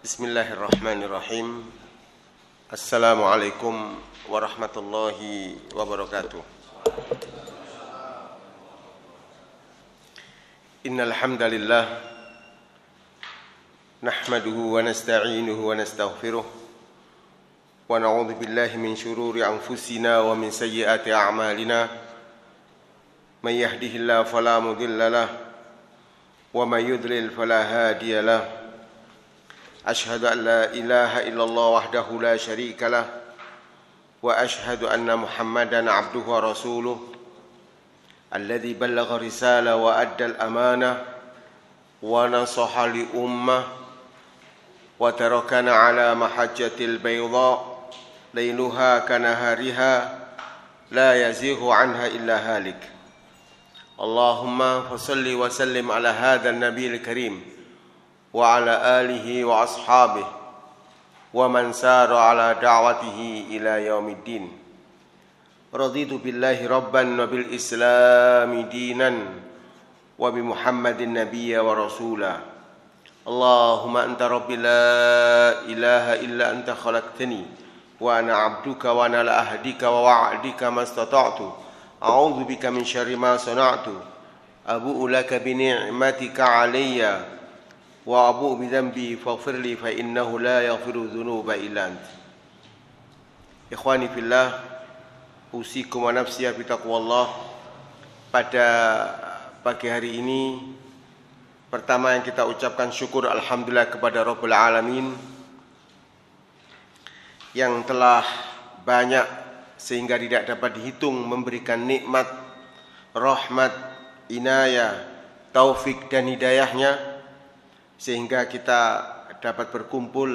Bismillahirrahmanirrahim. Assalamualaikum warahmatullahi wabarakatuh. Innal hamdalillah nahmaduhu wa nasta'inuhu wa nastaghfiruh wa na'udzu billahi min shururi anfusina wa min sayyiati a'malina. May yahdihillahu fala mudilla lahu wa may yudlil fala hadiya lahu. أشهد أن لا إله إلا الله وحده لا شريك له وأشهد أن محمدًا عبده ورسوله الذي بلغ رسالة وأدى الأمانة ونصح لأمة وتركنا على محجة البيضاء ليلها كنهارها لا يزيغ عنها إلا هالك اللهم فصل وسلم على هذا النبي الكريم وعلى آله وأصحابه ومن سار على دعوته إلى يوم الدين. رضيت بالله ربا وبالإسلام دينا وبمحمد نبيا ورسولا. اللهم أنت ربي لا إله إلا أنت خلقتني وأنا عبدك وأنا على عهدك ووعدك ما استطعت أعوذ بك من شر ما صنعت أبوء لك بنعمتك علي wa abu bidzambi faghfirli fa innahu la yaghfiru dzunuba illa ant. Ikhwani fillah, usikum wa nafsiya bi taqwallah. Pada pagi hari ini pertama yang kita ucapkan syukur alhamdulillah kepada Rabbul Alamin yang telah banyak sehingga tidak dapat dihitung memberikan nikmat, rahmat, inayah, taufik dan hidayahnya sehingga kita dapat berkumpul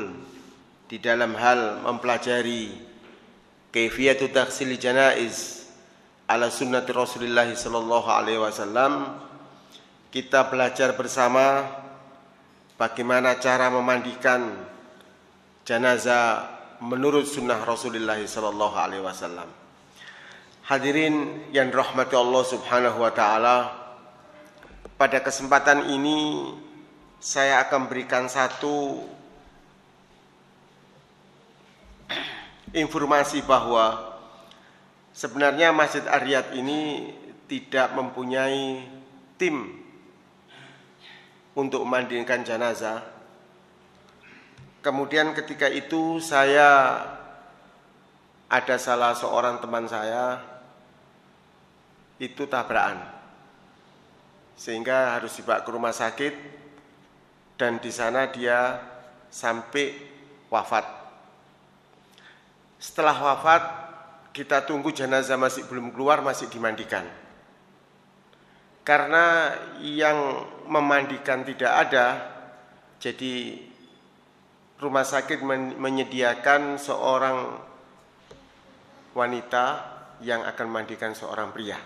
di dalam hal mempelajari kaifiyatu taghsil janaiz ala sunnati Rasulillah sallallahu alaihi wasallam. Kita belajar bersama bagaimana cara memandikan jenazah menurut sunnah Rasulullah sallallahu alaihi wasallam. Hadirin yang dirahmati Allah Subhanahu wa taala, pada kesempatan ini saya akan berikan satu informasi bahwa sebenarnya Masjid Ar-Riyadh ini tidak mempunyai tim untuk memandikan jenazah. Kemudian ketika itu ada salah seorang teman saya itu tabrakan sehingga harus dibawa ke rumah sakit. Dan di sana dia sampai wafat. Setelah wafat, kita tunggu jenazah masih belum keluar, masih dimandikan. Karena yang memandikan tidak ada, jadi rumah sakit menyediakan seorang wanita yang akan memandikan seorang pria.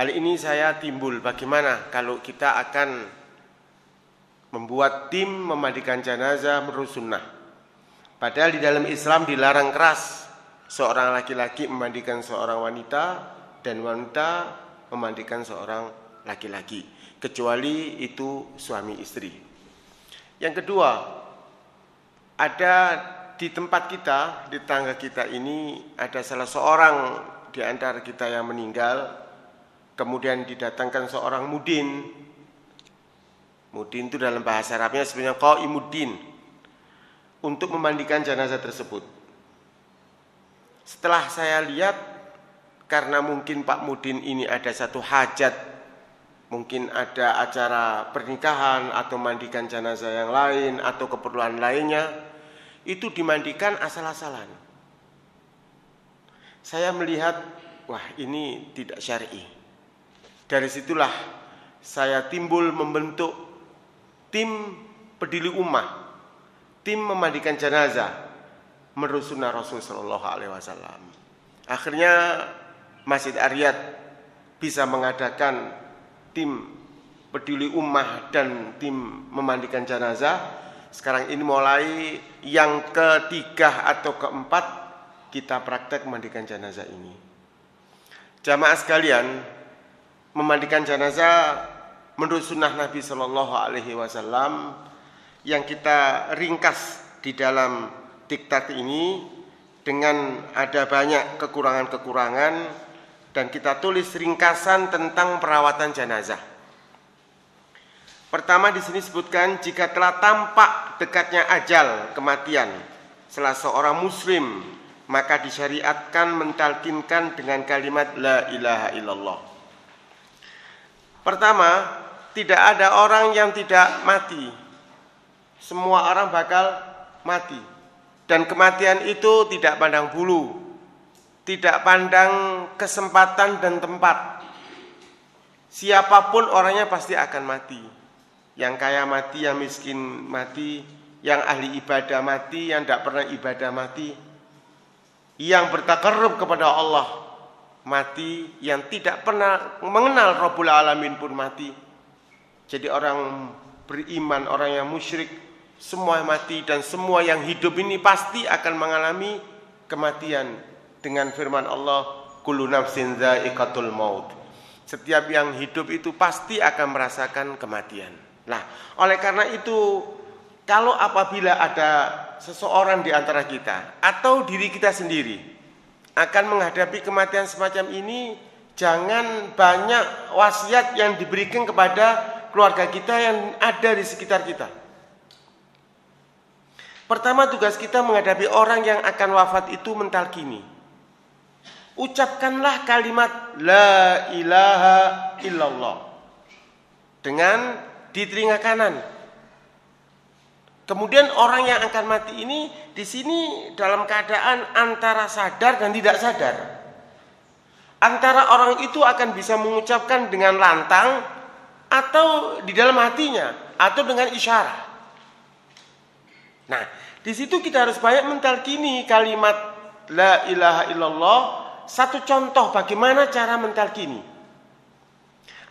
Hal ini saya timbul, bagaimana kalau kita akan membuat tim memandikan jenazah menurut sunnah. Padahal di dalam Islam dilarang keras seorang laki-laki memandikan seorang wanita dan wanita memandikan seorang laki-laki, kecuali itu suami istri. Yang kedua, ada di tempat kita, di tangga kita ini ada salah seorang di antara kita yang meninggal, kemudian didatangkan seorang mudin. Mudin itu dalam bahasa Arabnya sebenarnya qaimuddin, untuk memandikan jenazah tersebut. Setelah saya lihat, karena mungkin Pak Mudin ini ada satu hajat, mungkin ada acara pernikahan atau mandikan jenazah yang lain atau keperluan lainnya, itu dimandikan asal-asalan. Saya melihat, wah ini tidak syar'i. Dari situlah saya timbul membentuk tim peduli ummah, tim memandikan jenazah menurut sunnah Rasul Sallallahu Alaihi Wasallam. Akhirnya Masjid Ar-Riyadh bisa mengadakan tim peduli ummah dan tim memandikan jenazah. Sekarang ini mulai yang ketiga atau keempat kita praktek memandikan jenazah ini. Jamaah sekalian, memandikan jenazah menurut sunnah Nabi Sallallahu Alaihi Wasallam yang kita ringkas di dalam diktat ini dengan ada banyak kekurangan-kekurangan dan kita tulis ringkasan tentang perawatan jenazah. Pertama di sini disebutkan jika telah tampak dekatnya ajal kematian salah seorang muslim maka disyariatkan mentalkinkan dengan kalimat la ilaha illallah. Pertama, tidak ada orang yang tidak mati. Semua orang bakal mati. Dan kematian itu tidak pandang bulu, tidak pandang kesempatan dan tempat. Siapapun orangnya pasti akan mati. Yang kaya mati, yang miskin mati, yang ahli ibadah mati, yang tidak pernah ibadah mati, yang bertakarrub kepada Allah mati, yang tidak pernah mengenal Rabbul Alamin pun mati. Jadi orang beriman, orang yang musyrik, semua mati. Dan semua yang hidup ini pasti akan mengalami kematian. Dengan firman Allah, kullu nafsin dha'iqatul maut. Setiap yang hidup itu pasti akan merasakan kematian. Nah, oleh karena itu, kalau apabila ada seseorang di antara kita atau diri kita sendiri akan menghadapi kematian semacam ini, jangan banyak wasiat yang diberikan kepada keluarga kita yang ada di sekitar kita. Pertama, tugas kita menghadapi orang yang akan wafat itu mentalkini. Ucapkanlah kalimat la ilaha illallah dengan di telinga kanan. Kemudian orang yang akan mati ini di sini dalam keadaan antara sadar dan tidak sadar. Antara orang itu akan bisa mengucapkan dengan lantang atau di dalam hatinya atau dengan isyarat. Nah, di situ kita harus banyak mentalkini kalimat la ilaha illallah. Satu contoh bagaimana cara mentalkini.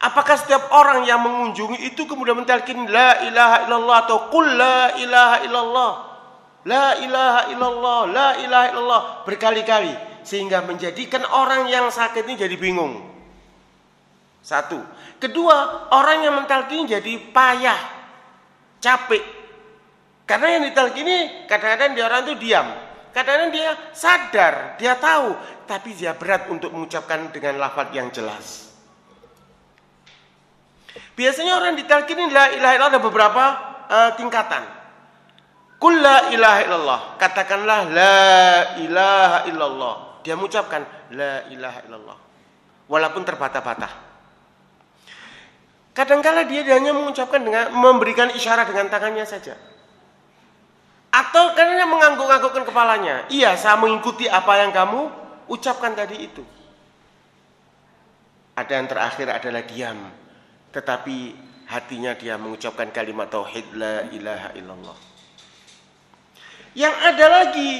Apakah setiap orang yang mengunjungi itu kemudian mentalkin la ilaha illallah atau qul la ilaha illallah, la ilaha illallah, la ilaha illallah berkali-kali sehingga menjadikan orang yang sakit ini jadi bingung. Satu. Kedua, orang yang mentalkin jadi payah, capek. Karena yang ditalkini kadang-kadang dia orang itu diam, kadang-kadang dia sadar, dia tahu, tapi dia berat untuk mengucapkan dengan lafaz yang jelas. Biasanya orang ditalkinin la ilaha illallah ada beberapa tingkatan. Qul la ilaha illallah, katakanlah la ilaha illallah. Dia mengucapkan la ilaha illallah walaupun terbata-bata. Kadang-kala dia hanya mengucapkan dengan memberikan isyarat dengan tangannya saja. Atau karena mengangguk-anggukkan kepalanya. Iya, saya mengikuti apa yang kamu ucapkan tadi itu. Ada yang terakhir adalah diam. Tetapi hatinya dia mengucapkan kalimat tauhid la ilaha illallah. Yang ada lagi,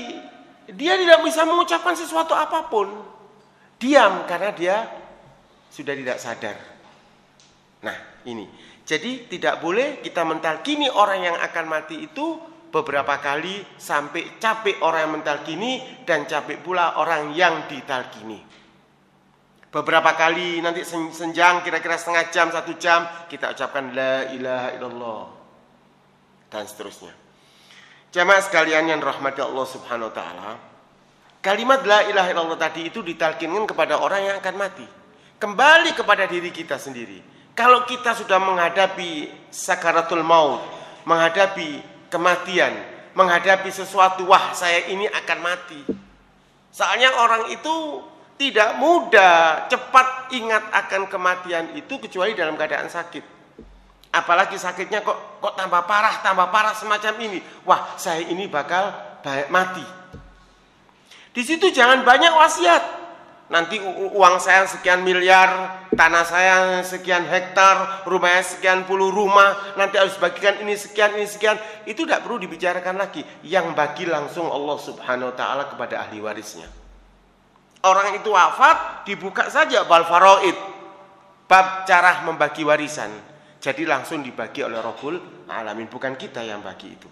dia tidak bisa mengucapkan sesuatu apapun. Diam karena dia sudah tidak sadar. Nah, ini. Jadi tidak boleh kita mentalkini orang yang akan mati itu beberapa kali sampai capek orang yang mentalkini dan capek pula orang yang ditalkini. Beberapa kali nanti senjang kira-kira setengah jam, 1 jam kita ucapkan la ilaha illallah dan seterusnya. Jamaah sekalian yang rahmati Allah Subhanahu wa taala, kalimat la ilaha illallah tadi itu ditalkinkan kepada orang yang akan mati. Kembali kepada diri kita sendiri. Kalau kita sudah menghadapi sakaratul maut, menghadapi kematian, menghadapi sesuatu, wah saya ini akan mati. Soalnya orang itu tidak mudah cepat ingat akan kematian itu kecuali dalam keadaan sakit. Apalagi sakitnya kok tambah parah semacam ini. Wah, saya ini bakal mati. Di situ jangan banyak wasiat. nanti uang saya sekian miliar, tanah saya sekian hektar, rumah saya sekian puluh rumah, nanti harus bagikan ini sekian, itu tidak perlu dibicarakan lagi. Yang bagi langsung Allah Subhanahu wa ta'ala kepada ahli warisnya. Orang itu wafat, dibuka saja bal faraid, bab cara membagi warisan. Jadi langsung dibagi oleh Rabbul Alamin, bukan kita yang bagi itu.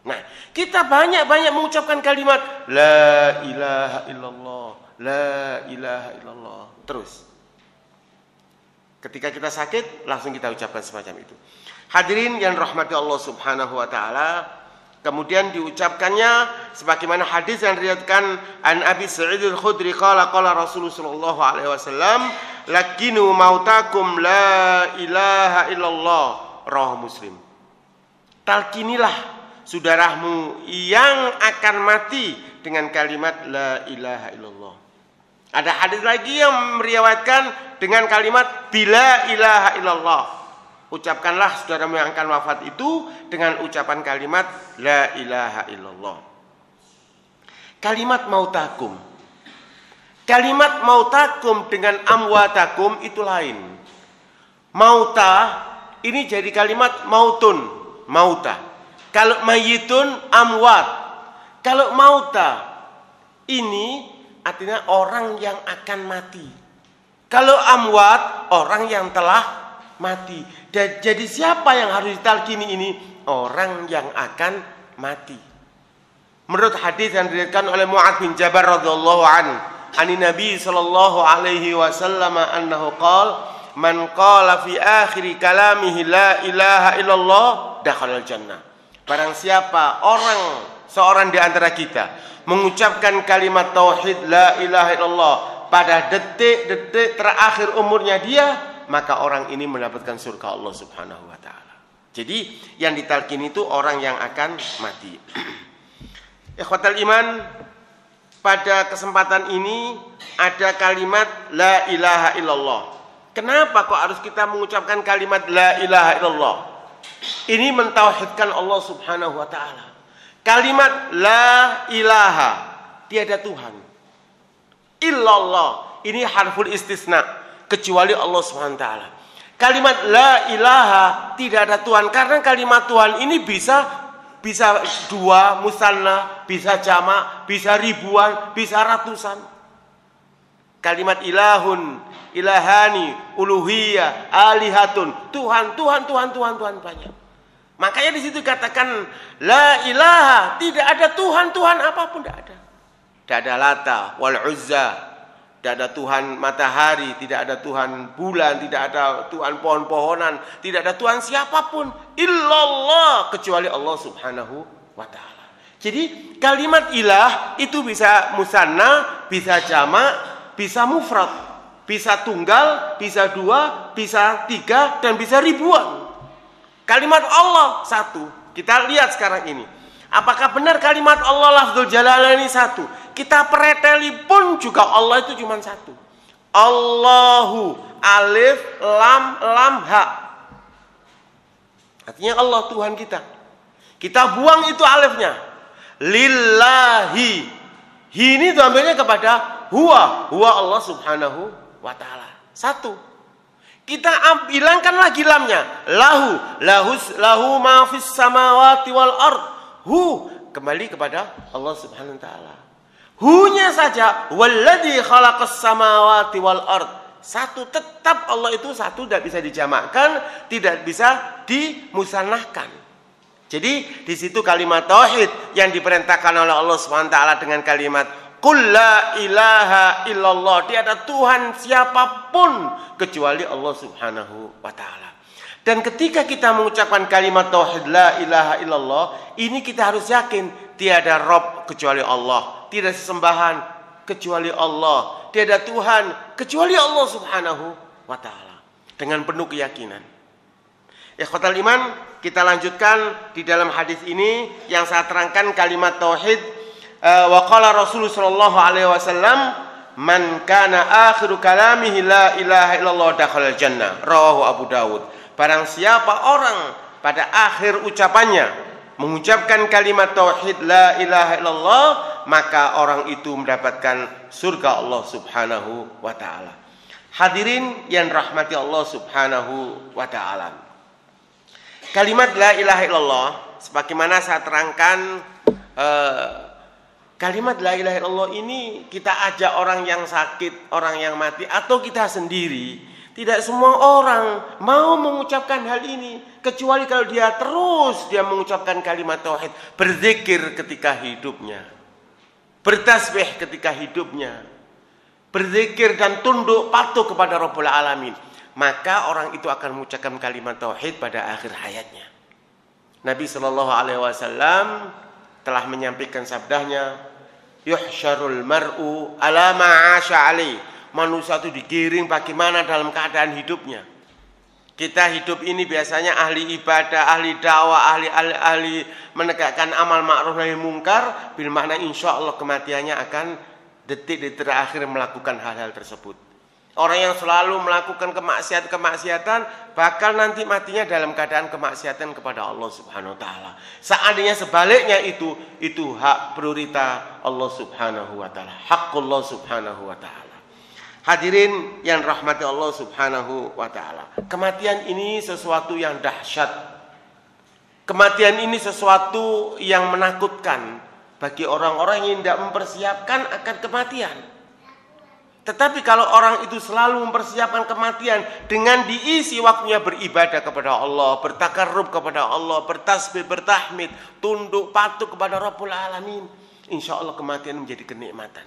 Nah, kita banyak-banyak mengucapkan kalimat La ilaha illallah, La ilaha illallah. Terus ketika kita sakit, langsung kita ucapkan semacam itu. Hadirin yang rahmati Allah Subhanahu wa ta'ala, kemudian diucapkannya sebagaimana hadis yang diriwayatkan an Abi Sa'id al-Khudri qala Rasulullah sallallahu alaihi wasallam, lakinu mautakum la ilaha illallah, rawahu Muslim. Talkinilah saudaramu yang akan mati dengan kalimat la ilaha illallah. Ada hadis lagi yang meriwayatkan dengan kalimat bila ilaha illallah. Ucapkanlah saudaramu yang akan wafat itu dengan ucapan kalimat la ilaha illallah. Kalimat mautakum. Kalimat mautakum dengan amwatakum itu lain. Mauta ini jadi kalimat mautun, mauta. Kalau mayitun amwat. Kalau mauta ini artinya orang yang akan mati. Kalau amwat orang yang telah mati. Jadi siapa yang harus ditalkini ini? Orang yang akan mati. Menurut hadis yang diriwayatkan oleh Mu'adz bin Jabal radhiyallahu anhu, ani Nabi sallallahu alaihi wasallam annahu qala man qala fi akhir kalamihi la ilaha illallah dakhala al-jannah. Barang siapa seorang di antara kita mengucapkan kalimat tauhid la ilaha illallah pada detik-detik terakhir umurnya dia, maka orang ini mendapatkan surga Allah Subhanahu wa ta'ala. Jadi yang ditalkin itu orang yang akan mati. Ikhwatal iman, pada kesempatan ini ada kalimat la ilaha illallah. Kenapa kok harus kita mengucapkan kalimat la ilaha illallah? Ini mentauhidkan Allah Subhanahu wa ta'ala. Kalimat la ilaha, tiada Tuhan. Illallah, ini harful istisna, kecuali Allah Subhanahu wa ta'ala. Kalimat la ilaha, tidak ada Tuhan. Karena kalimat Tuhan ini bisa dua, musanna, bisa jamak, bisa ribuan, bisa ratusan. Kalimat ilahun, ilahani, uluhiyah, alihatun, Tuhan banyak. Makanya di situ katakan la ilaha, tidak ada Tuhan apapun, tidak ada. Tidak ada Lata wal Uzza, tidak ada Tuhan matahari, tidak ada Tuhan bulan, tidak ada Tuhan pohon-pohonan, tidak ada Tuhan siapapun illallah, kecuali Allah Subhanahu wa ta'ala. Jadi kalimat ilah itu bisa musanna, bisa jamak, bisa mufrad, bisa tunggal, bisa dua, bisa tiga, dan bisa ribuan. Kalimat Allah satu. Kita lihat sekarang ini. Apakah benar kalimat Allah lafzul jalalaini satu? Kita preteli pun juga Allah itu cuma satu. Allahu, alif, lam, ha. Artinya Allah Tuhan kita. Kita buang itu alifnya. Lillahi. Hi ini ambilnya kepada huwa Allah Subhanahu wa ta'ala. Satu. Kita hilangkan lagi lamnya. Lahu ma fis samawati wal ard. Hu kembali kepada Allah Subhanahu wa ta'ala. Hu-nya saja walladzi khalaqas samawati wal ard. Satu, tetap Allah itu satu, tidak bisa dijamakkan, tidak bisa dimusannahkan. Jadi di situ kalimat tauhid yang diperintahkan oleh Allah Subhanahu wa ta'ala dengan kalimat qul la ilaha illallah, tiada Tuhan siapapun kecuali Allah Subhanahu wa ta'ala. Dan ketika kita mengucapkan kalimat tauhid la ilaha illallah, ini kita harus yakin tiada Rabb kecuali Allah, tiada sesembahan kecuali Allah, tiada Tuhan kecuali Allah Subhanahu wa ta'ala. Dengan penuh keyakinan. Ikhwatal iman, kita lanjutkan di dalam hadis ini yang saya terangkan kalimat tauhid. Wa qala Rasulullah sallallahu alaihi wasallam, man kana akhiru kalamihi la ilaha illallah dakhala jannah, rawahu Abu Dawud. Barang siapa orang pada akhir ucapannya mengucapkan kalimat tauhid la ilaha illallah, maka orang itu mendapatkan surga Allah Subhanahu wa ta'ala. Hadirin yang rahmati Allah Subhanahu wa ta'ala. Kalimat la ilaha illallah, sebagaimana saya terangkan, kalimat la ilaha illallah ini kita ajak orang yang sakit, orang yang mati, atau kita sendiri. Tidak semua orang mau mengucapkan hal ini, kecuali kalau dia mengucapkan kalimat tauhid, berzikir ketika hidupnya, bertasbih ketika hidupnya, berzikir dan tunduk patuh kepada Rabbul Alamin, maka orang itu akan mengucapkan kalimat tauhid pada akhir hayatnya. Nabi Shallallahu Alaihi Wasallam telah menyampaikan sabdanya, yuhsyarul mar'u ala ma'asha alaih. Manusia itu digiring bagaimana dalam keadaan hidupnya. Kita hidup ini biasanya ahli ibadah, ahli dakwah, ahli menegakkan amal ma'ruf nahi mungkar, bil makna insya Allah kematiannya akan detik-detik terakhir melakukan hal-hal tersebut. Orang yang selalu melakukan kemaksiatan bakal nanti matinya dalam keadaan kemaksiatan kepada Allah Subhanahu wa taala. Seandainya sebaliknya itu hak prioritas Allah Subhanahu wa taala, haqqullah Subhanahu wa taala. Hadirin yang rahmati Allah Subhanahu wa ta'ala. Kematian ini sesuatu yang dahsyat. Kematian ini sesuatu yang menakutkan bagi orang-orang yang tidak mempersiapkan akan kematian. Tetapi kalau orang itu selalu mempersiapkan kematian dengan diisi waktunya beribadah kepada Allah, bertakarrub kepada Allah, bertasbih, bertahmid, tunduk patuh kepada Rabbul Alamin, insya Allah kematian menjadi kenikmatan.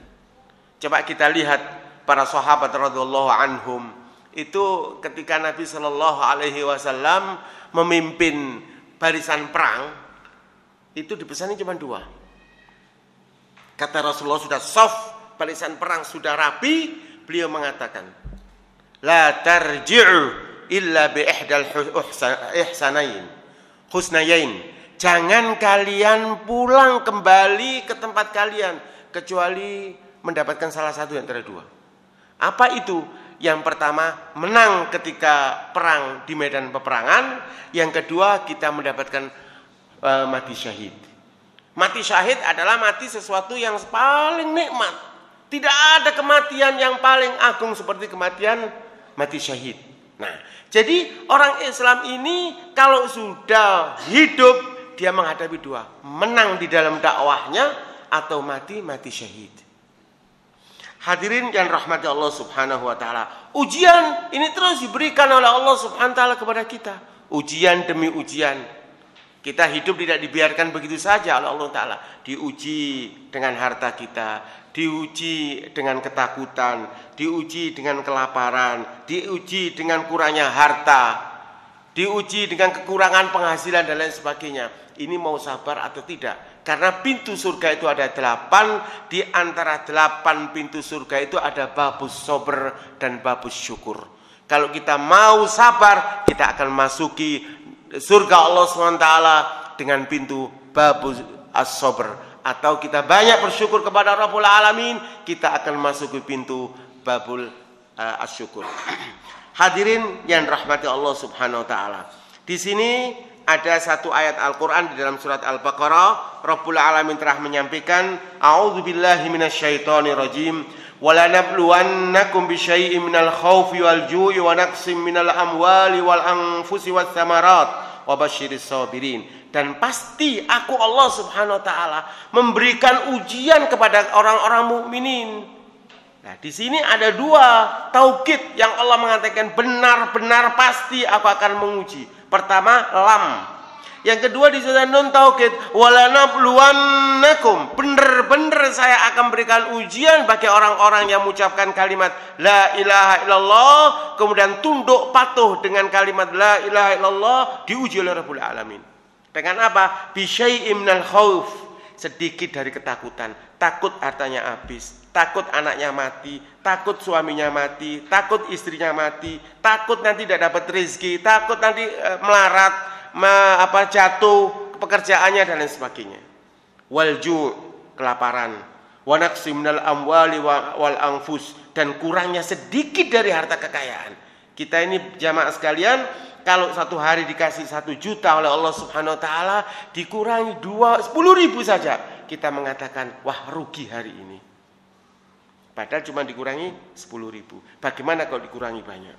Coba kita lihat para sahabat radhiyallahu anhum itu ketika Nabi Shallallahu Alaihi Wasallam memimpin barisan perang, itu dipesannya cuma 2. Kata Rasulullah sudah soft, barisan perang sudah rapi, beliau mengatakan, la tarji'u illa bi ihdal husnayain. Jangan kalian pulang kembali ke tempat kalian kecuali mendapatkan salah satu yang antara 2. Apa itu? Yang pertama, menang ketika perang di medan peperangan. Yang kedua, kita mendapatkan mati syahid. Mati syahid adalah mati sesuatu yang paling nikmat. Tidak ada kematian yang paling agung seperti kematian mati syahid. Nah, jadi orang Islam ini kalau sudah hidup, dia menghadapi 2. Menang di dalam dakwahnya atau mati syahid. Hadirin yang rahmati Allah Subhanahu wa ta'ala. Ujian ini terus diberikan oleh Allah Subhanahu wa ta'ala kepada kita. Ujian demi ujian. Kita hidup tidak dibiarkan begitu saja oleh Allah ta'ala. Diuji dengan harta kita, diuji dengan ketakutan, diuji dengan kelaparan, diuji dengan kurangnya harta, diuji dengan kekurangan penghasilan dan lain sebagainya. Ini mau sabar atau tidak? Karena pintu surga itu ada 8. Di antara 8 pintu surga itu ada babus sabr dan babus syukur. Kalau kita mau sabar, kita akan masuki surga Allah SWT dengan pintu babus as-sabr. Atau kita banyak bersyukur kepada Rabbul Alamin, kita akan masuki pintu babul as-syukur. Hadirin yang rahmati Allah Subhanahu wa ta'ala. Di sini ada satu ayat Al-Quran di dalam surat Al-Baqarah. Rabbul Alamin telah menyampaikan, a'udzubillahi minasyaitonirrajim, walanabluwannakum bisyai'in minal khawfi wal ju'i wa naqsim minal amwali wal anfusi was samarat wa basyiris sabirin. Dan pasti aku Allah Subhanahu wa taala memberikan ujian kepada orang-orang mukminin. Nah, di sini ada 2 taukid yang Allah mengatakan benar-benar pasti aku akan menguji. Pertama, lam. Yang kedua di sana nun taukid, walanabluwannakum. Benar-benar saya akan berikan ujian bagi orang-orang yang mengucapkan kalimat la ilaha illallah, kemudian tunduk patuh dengan kalimat la ilaha illallah, diuji oleh Rabbul Alamin. Dengan apa? Bisyai'in minal khauf. Sedikit dari ketakutan. Takut hartanya habis, takut anaknya mati, takut suaminya mati, takut istrinya mati, takut nanti tidak dapat rezeki, takut nanti melarat, jatuh pekerjaannya dan lain sebagainya. Walju, kelaparan, wa naqsi minal amwali wal anfus, dan kurangnya sedikit dari harta kekayaan. Kita ini jamaah sekalian, kalau satu hari dikasih 1 juta oleh Allah Subhanahu wa taala, dikurangi 10.000 saja, kita mengatakan, wah rugi hari ini. Padahal cuma dikurangi 10.000. Bagaimana kalau dikurangi banyak?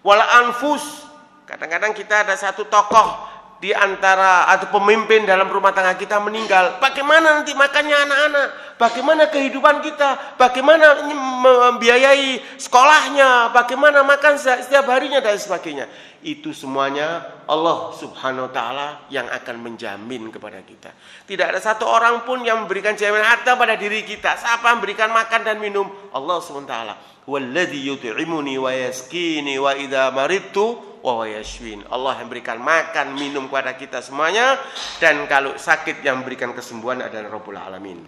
Wal anfus, kadang-kadang kita ada satu tokoh di antara atau pemimpin dalam rumah tangga kita meninggal. Bagaimana nanti makannya anak-anak? Bagaimana kehidupan kita? Bagaimana membiayai sekolahnya? Bagaimana makan setiap harinya dan sebagainya? Itu semuanya Allah Subhanahu wa taala yang akan menjamin kepada kita. Tidak ada satu orang pun yang memberikan jaminan harta pada diri kita. Siapa yang memberikan makan dan minum? Allah Subhanahu wa taala. Walladzi yut'imuni wa yaskini wa idza maridtu wa yashfin. Allah yang memberikan makan minum kepada kita semuanya, dan kalau sakit yang memberikan kesembuhan adalah Rabbul Alamin.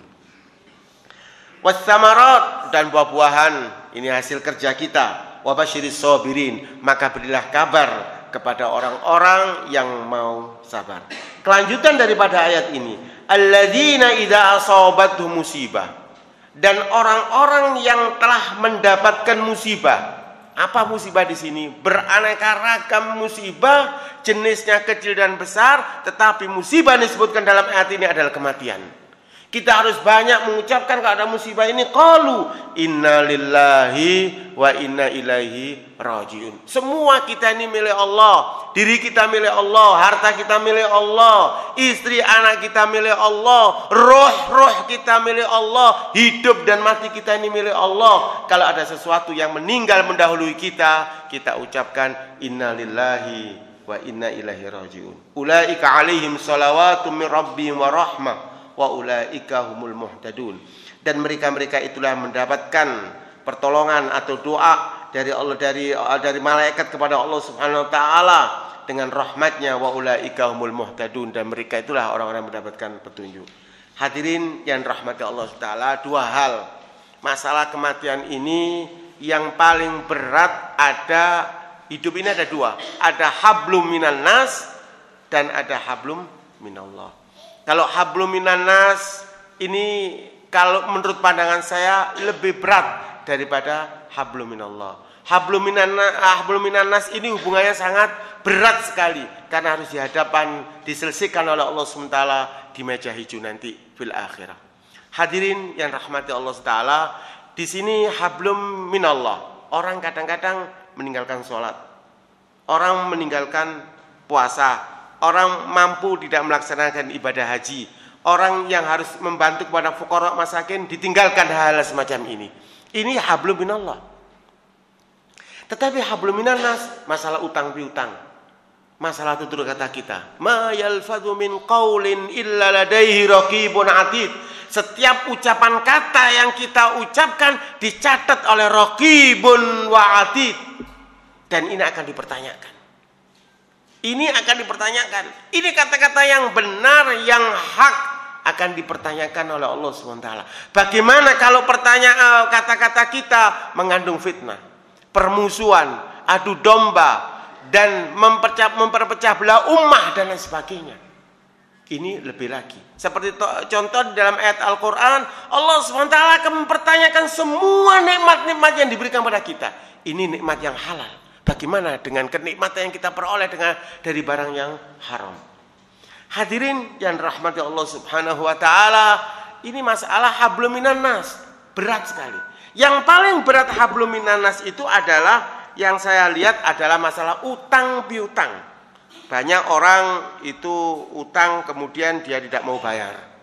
Wassamarat, dan buah-buahan ini hasil kerja kita. Wabasyiris sabirin, maka berilah kabar kepada orang-orang yang mau sabar. Kelanjutan daripada ayat ini, alladzina idza asabatuhum musibah, dan orang-orang yang telah mendapatkan musibah. Apa musibah di sini? Beraneka ragam musibah, jenisnya kecil dan besar, tetapi musibah yang disebutkan dalam ayat ini adalah kematian. Kita harus banyak mengucapkan kalau ada musibah ini, qalu inna lillahi wa inna ilaihi rajiun. Semua kita ini milik Allah, diri kita milik Allah, harta kita milik Allah, istri anak kita milik Allah, roh kita milik Allah, hidup dan mati kita ini milik Allah. Kalau ada sesuatu yang meninggal mendahului kita, kita ucapkan inna lillahi wa inna ilaihi rajiun. Ulaika alaihim salawatun min rabbihim wa rahmah wa ulaika humul muhtadun. Dan mereka-mereka itulah mendapatkan pertolongan atau doa dari Allah, dari malaikat kepada Allah Subhanahu wa taala dengan rahmatnya, wa ulaika humul muhtadun, dan mereka itulah orang-orang mendapatkan petunjuk. Hadirin yang rahmati Allah Subhanahu wa taala, dua hal. Masalah kematian ini yang paling berat hidup ini ada dua. Ada hablum minan nas dan ada hablum minallah. Kalau hablum minan nas ini, kalau menurut pandangan saya lebih berat daripada hablum minallah. Hablum minan nas ini hubungannya sangat berat sekali, karena harus diselesaikan oleh Allah SWT di meja hijau nanti fil akhirah. Hadirin yang rahmati Allah SWT, di sini hablum minallah. Orang kadang-kadang meninggalkan sholat, orang meninggalkan puasa, orang mampu tidak melaksanakan ibadah haji, orang yang harus membantu kepada fuqara masakin ditinggalkan hal semacam ini. Ini hablum minallah. Tetapi hablum minan nas, masalah utang piutang, masalah tutur kata kita. Ma yalfadhu min qaulin illa ladaihi raqibun atid. Setiap ucapan kata yang kita ucapkan dicatat oleh raqibun wa atid, dan ini akan dipertanyakan. Ini akan dipertanyakan. Ini kata-kata yang benar, yang hak akan dipertanyakan oleh Allah SWT. Bagaimana kalau kata-kata kita mengandung fitnah, permusuhan, adu domba, dan memperpecah belah ummah dan lain sebagainya. Ini lebih lagi. Seperti contoh di dalam ayat Al-Quran, Allah SWT akan mempertanyakan semua nikmat-nikmat yang diberikan pada kita. Ini nikmat yang halal. Bagaimana dengan kenikmatan yang kita peroleh dari barang yang haram? Hadirin yang rahmati Allah Subhanahu wa taala, ini masalah hablum minan nas, berat sekali. Yang paling berat hablum minan nas itu adalah, yang saya lihat adalah masalah utang piutang. Banyak orang itu utang kemudian dia tidak mau bayar.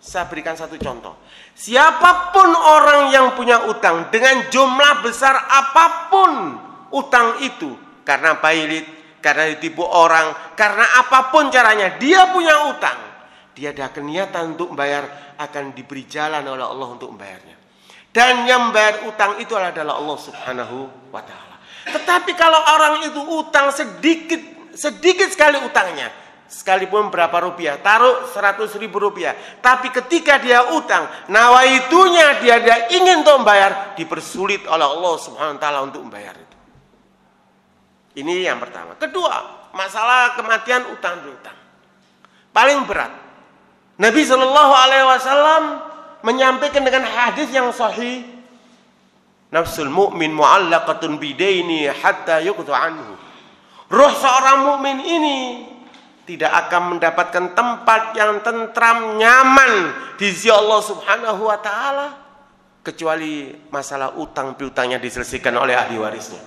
Saya berikan satu contoh. Siapapun orang yang punya utang dengan jumlah besar apapun utang itu, karena bailit, karena ditipu orang, karena apapun caranya dia punya utang, dia ada keniatan untuk membayar, akan diberi jalan oleh Allah untuk membayarnya. Dan yang membayar utang itu adalah Allah Subhanahu wa taala. Tetapi kalau orang itu utang sedikit sekali utangnya, sekalipun berapa rupiah, taruh 100.000 rupiah, tapi ketika dia utang, nawaitunya dia ingin untuk membayar, dipersulit oleh Allah Subhanahu wa taala untuk membayar itu. Ini yang pertama. Kedua, masalah kematian utang piutang. Paling berat. Nabi Shallallahu alaihi wasallam menyampaikan dengan hadis yang sahih, nafsul mu'min mu'allaqatun bidaini hatta yuqda anhu. Roh seorang mukmin ini tidak akan mendapatkan tempat yang tentram, nyaman di sisi Allah Subhanahu wa taala kecuali masalah utang piutangnya diselesaikan oleh ahli warisnya.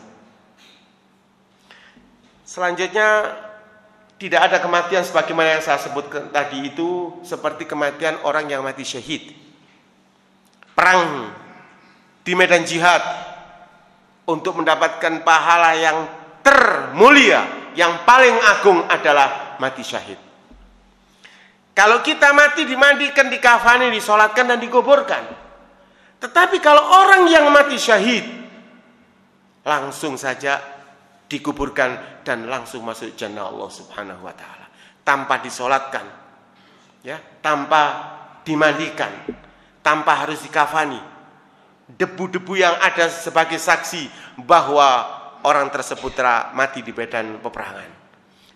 Selanjutnya, tidak ada kematian sebagaimana yang saya sebutkan tadi itu seperti kematian orang yang mati syahid. Perang di medan jihad untuk mendapatkan pahala yang termulia, yang paling agung adalah mati syahid. Kalau kita mati dimandikan, dikafani, disolatkan dan dikuburkan. Tetapi kalau orang yang mati syahid langsung saja dikuburkan dan langsung masuk jannah Allah Subhanahu wa taala tanpa disolatkan, ya, tanpa dimandikan, tanpa harus dikafani. Debu-debu yang ada sebagai saksi bahwa orang tersebut telah mati di medan peperangan.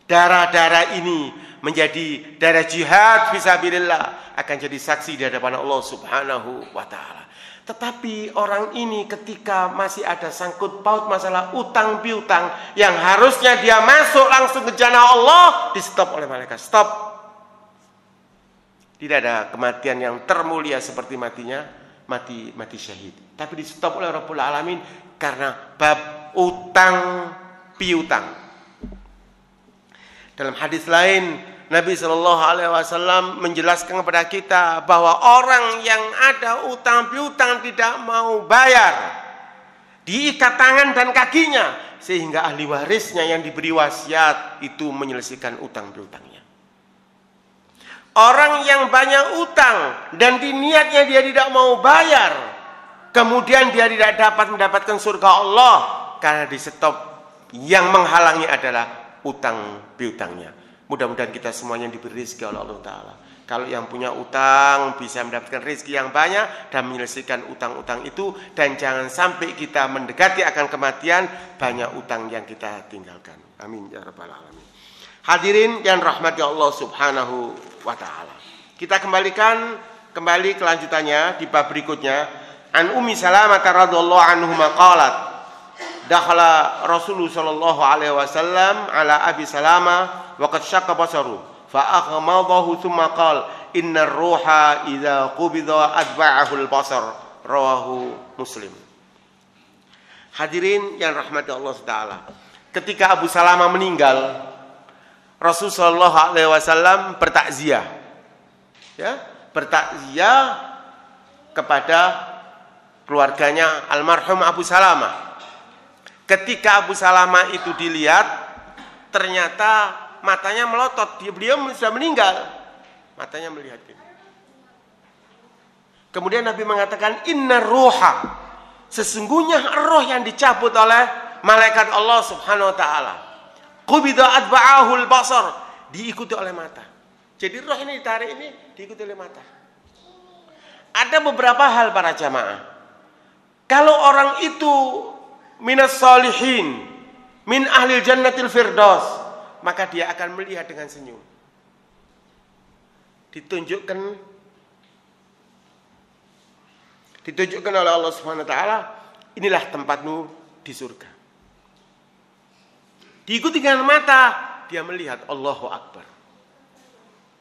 Darah-darah ini menjadi darah jihad fisabilillah, akan jadi saksi di hadapan Allah Subhanahu wa taala. Tetapi orang ini ketika masih ada sangkut paut masalah utang piutang yang harusnya dia masuk langsung ke jannah Allah, di stop oleh malaikat. Stop. Tidak ada kematian yang termulia seperti mati syahid. Tapi di stop oleh Rabbul Alamin karena bab utang piutang. Dalam hadis lain Nabi SAW menjelaskan kepada kita bahwa orang yang ada utang piutang tidak mau bayar, diikat tangan dan kakinya sehingga ahli warisnya yang diberi wasiat itu menyelesaikan utang piutangnya. Orang yang banyak utang dan niatnya dia tidak mau bayar, kemudian dia tidak dapat mendapatkan surga Allah karena di stop, yang menghalangi adalah utang piutangnya. Mudah-mudahan kita semuanya diberi rezeki oleh Allah Ta'ala. Kalau yang punya utang bisa mendapatkan rezeki yang banyak dan menyelesaikan utang-utang itu. Dan jangan sampai kita mendekati akan kematian banyak utang yang kita tinggalkan. Amin ya rabbal alamin. Hadirin yang rahmati Allah Subhanahu wa ta'ala. Kita kembali kelanjutannya di bab berikutnya. An Ummi Salamah radhiyallahu anha qalat, dakhala Rasulullah sallallahu alaihi wasallam ala Abi Salamah waqad syaqqa basaru fa aghmadahu thumma qala innar ruha idza qubida atba'ahu al-basar, rawahu Muslim. Hadirin yang rahmati Allah taala, ketika Abu Salamah meninggal, Rasul sallallahu alaihi wasallam bertakziah, ya, bertakziah kepada keluarganya almarhum Abu Salamah. Ketika Abu Salamah itu dilihat, ternyata matanya melotot, beliau sudah meninggal, matanya melihat ini. Kemudian Nabi mengatakan inna ruha, sesungguhnya roh yang dicabut oleh malaikat Allah Subhanahu wa taala, qubida atba'ahul basar, diikuti oleh mata. Jadi roh ini ditarik, ini diikuti oleh mata. Ada beberapa hal para jamaah. Kalau orang itu minas salihin, min ahlil jannatil firdaus, maka dia akan melihat dengan senyum. Ditunjukkan oleh Allah Subhanahu wa taala, inilah tempatmu di surga. Diikuti dengan mata, dia melihat Allahu Akbar.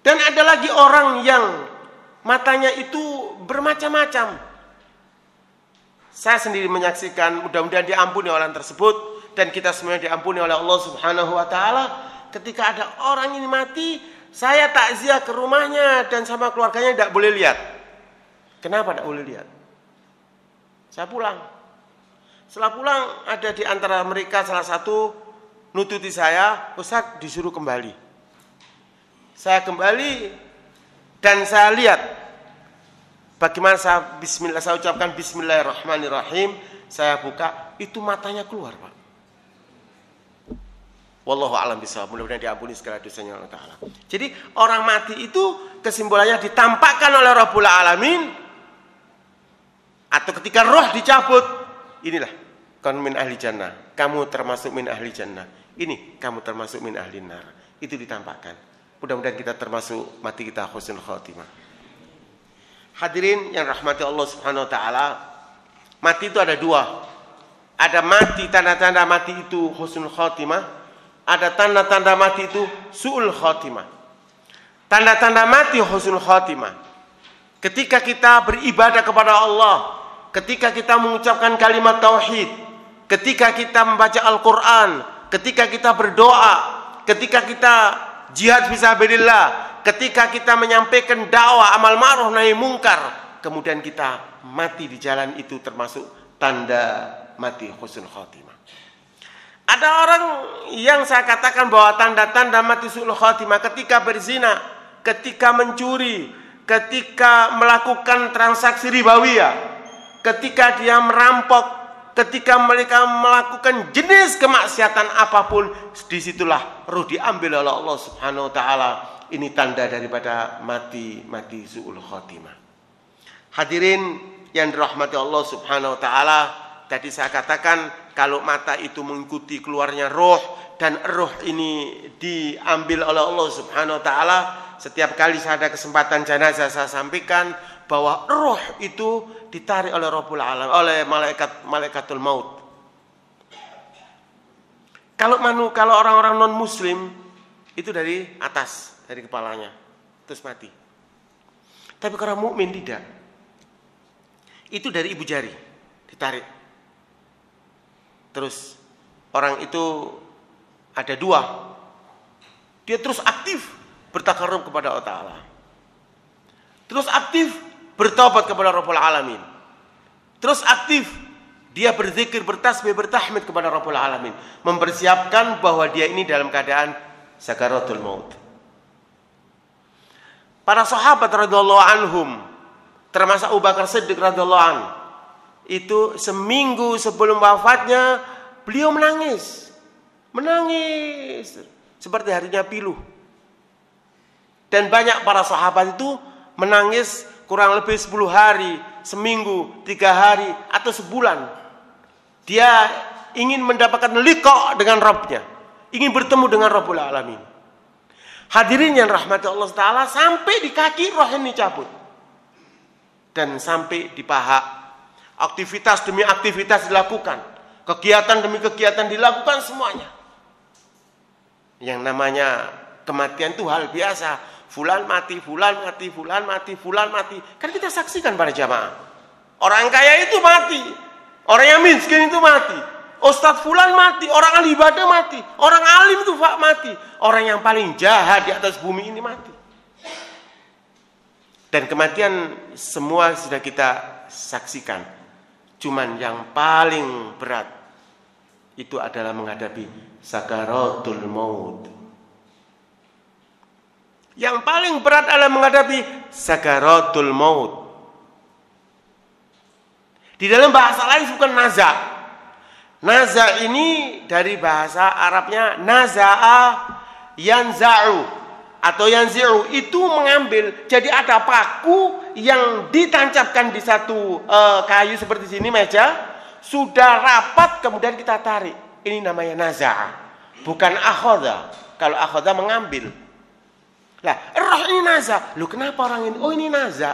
Dan ada lagi orang yang matanya itu bermacam-macam. Saya sendiri menyaksikan, mudah-mudahan diampuni orang tersebut dan kita semuanya diampuni oleh Allah Subhanahu wa taala. Ketika ada orang ini mati, saya takziah ke rumahnya dan sama keluarganya tidak boleh lihat. Kenapa tidak boleh lihat? Saya pulang. Setelah pulang, ada di antara mereka salah satu nututi saya, Ustaz disuruh kembali. Saya kembali dan saya lihat bagaimana saya ucapkan bismillahirrahmanirrahim, saya buka, itu matanya keluar, Pak. Wallahu a'lam bishawab, mudah-mudahan diampuni segala dosanya Allah Ta'ala. Jadi orang mati itu kesimpulannya ditampakkan oleh Rabbul Alamin, atau ketika roh dicabut, inilah kon min ahli jannah, kamu termasuk min ahli jannah, ini kamu termasuk min ahli nar, itu ditampakkan. Mudah-mudahan kita termasuk mati kita husnul khotimah. Hadirin yang rahmati Allah Subhanahu wa taala, mati itu ada dua. Ada mati, tanda-tanda mati itu husnul khotimah. ada tanda-tanda mati itu su'ul khotimah. Tanda-tanda mati husnul khotimah. Ketika kita beribadah kepada Allah, ketika kita mengucapkan kalimat tauhid, ketika kita membaca Al-Quran, ketika kita berdoa, ketika kita jihad fisabilillah, ketika kita menyampaikan dakwah amal ma'ruf nahi mungkar, kemudian kita mati di jalan itu, termasuk tanda mati husnul khotimah. Ada orang yang saya katakan bahwa tanda-tanda mati husnul khotimah ketika berzina, ketika mencuri, ketika melakukan transaksi ribawiyah, ketika dia merampok, ketika mereka melakukan jenis kemaksiatan apapun, disitulah ruh diambil oleh Allah Subhanahu wa taala. Ini tanda daripada mati su'ul khotimah. Hadirin yang dirahmati Allah Subhanahu wa taala, tadi saya katakan kalau mata itu mengikuti keluarnya roh, dan roh ini diambil oleh Allah Subhanahu wa taala. Setiap kali saya ada kesempatan jenazah, saya sampaikan bahwa roh itu ditarik oleh Rabbul Alamin, oleh malaikatul maut. Kalau orang-orang non muslim itu dari atas, dari kepalanya terus mati. Tapi kalau mukmin tidak. Itu dari ibu jari ditarik. Terus orang itu ada dua. Dia terus aktif bertakarrub kepada Allah Ta'ala. Terus aktif bertobat kepada Rabbul Alamin. Terus aktif dia berzikir, bertasbih, bertahmid kepada Rabbul Alamin, mempersiapkan bahwa dia ini dalam keadaan sakaratul maut. Para sahabat radhiyallahu anhum, termasuk Abu Bakar Siddiq radhiyallahu anhu, itu seminggu sebelum wafatnya beliau menangis seperti harinya pilu. Dan banyak para sahabat itu menangis kurang lebih 10 hari, seminggu, 3 hari, atau sebulan. Dia ingin mendapatkan liqa dengan Rabbnya, ingin bertemu dengan Rabbul Alamin. Hadirin yang rahmati Allah Ta'ala, sampai di kaki roh ini cabut, dan sampai di paha. Aktivitas demi aktivitas dilakukan, kegiatan demi kegiatan dilakukan semuanya. Yang namanya kematian itu hal biasa. Fulan mati, fulan mati, fulan mati, fulan mati. Kan kita saksikan para jamaah. Orang kaya itu mati, orang yang miskin itu mati, Ustadz fulan mati, orang ahli ibadah mati, orang alim itu mati, orang yang paling jahat di atas bumi ini mati. Dan kematian semua sudah kita saksikan. Cuman yang paling berat itu adalah menghadapi sakaratul maut. Yang paling berat adalah menghadapi sakaratul maut. Di dalam bahasa lain bukan naza. Naza ini dari bahasa Arabnya naza'a yanza'u atau yanzi'u, itu mengambil. Jadi ada paku yang ditancapkan di satu kayu seperti sini, meja, sudah rapat kemudian kita tarik. Ini namanya naza'a, bukan akhadha. Kalau akhadha mengambil. Lah, roh ini naza. Lu kenapa orang ini? Oh, ini naza.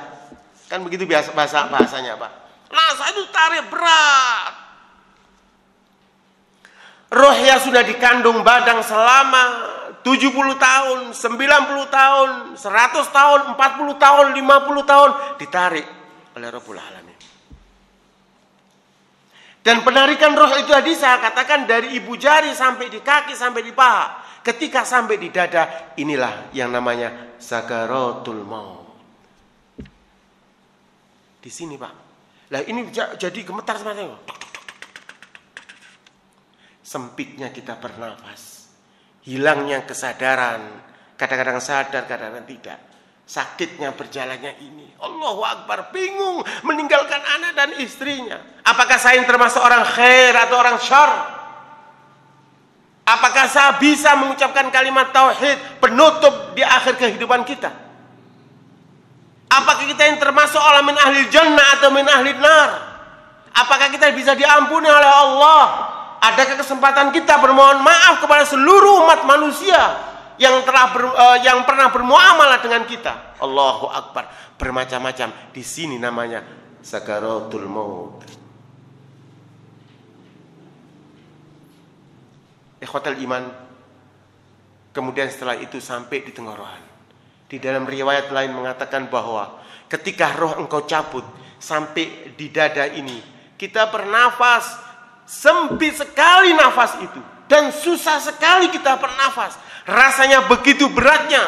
Kan begitu bahasanya, Pak. Naza itu tarik berat. Roh yang sudah dikandung badan selama 70 tahun, 90 tahun, 100 tahun, 40 tahun, 50 tahun ditarik oleh Rabbul Alamin. Dan penarikan roh itu tadi saya katakan dari ibu jari sampai di kaki sampai di paha. Ketika sampai di dada, inilah yang namanya sakaratul maut. Di sini, Pak. Lah ini jadi gemetar seperti itu. Sempitnya kita bernafas, hilangnya kesadaran, kadang-kadang sadar, kadang-kadang tidak. Sakitnya berjalannya ini, Allahu Akbar, bingung meninggalkan anak dan istrinya. Apakah saya termasuk orang khair atau orang syar? Apakah saya bisa mengucapkan kalimat tauhid penutup di akhir kehidupan kita? Apakah kita yang termasuk orang min ahli jannah atau min ahli nar? Apakah kita bisa diampuni oleh Allah? Adakah kesempatan kita bermohon maaf kepada seluruh umat manusia yang pernah bermuamalah dengan kita? Allahu Akbar, bermacam-macam. Di sini namanya sakaratul maut. Ikhwatal iman, Kemudian setelah itu sampai di tenggorokan. Di dalam riwayat lain mengatakan bahwa ketika roh engkau cabut sampai di dada ini, kita bernafas, sempit sekali nafas itu. Dan susah sekali kita bernafas. Rasanya begitu beratnya.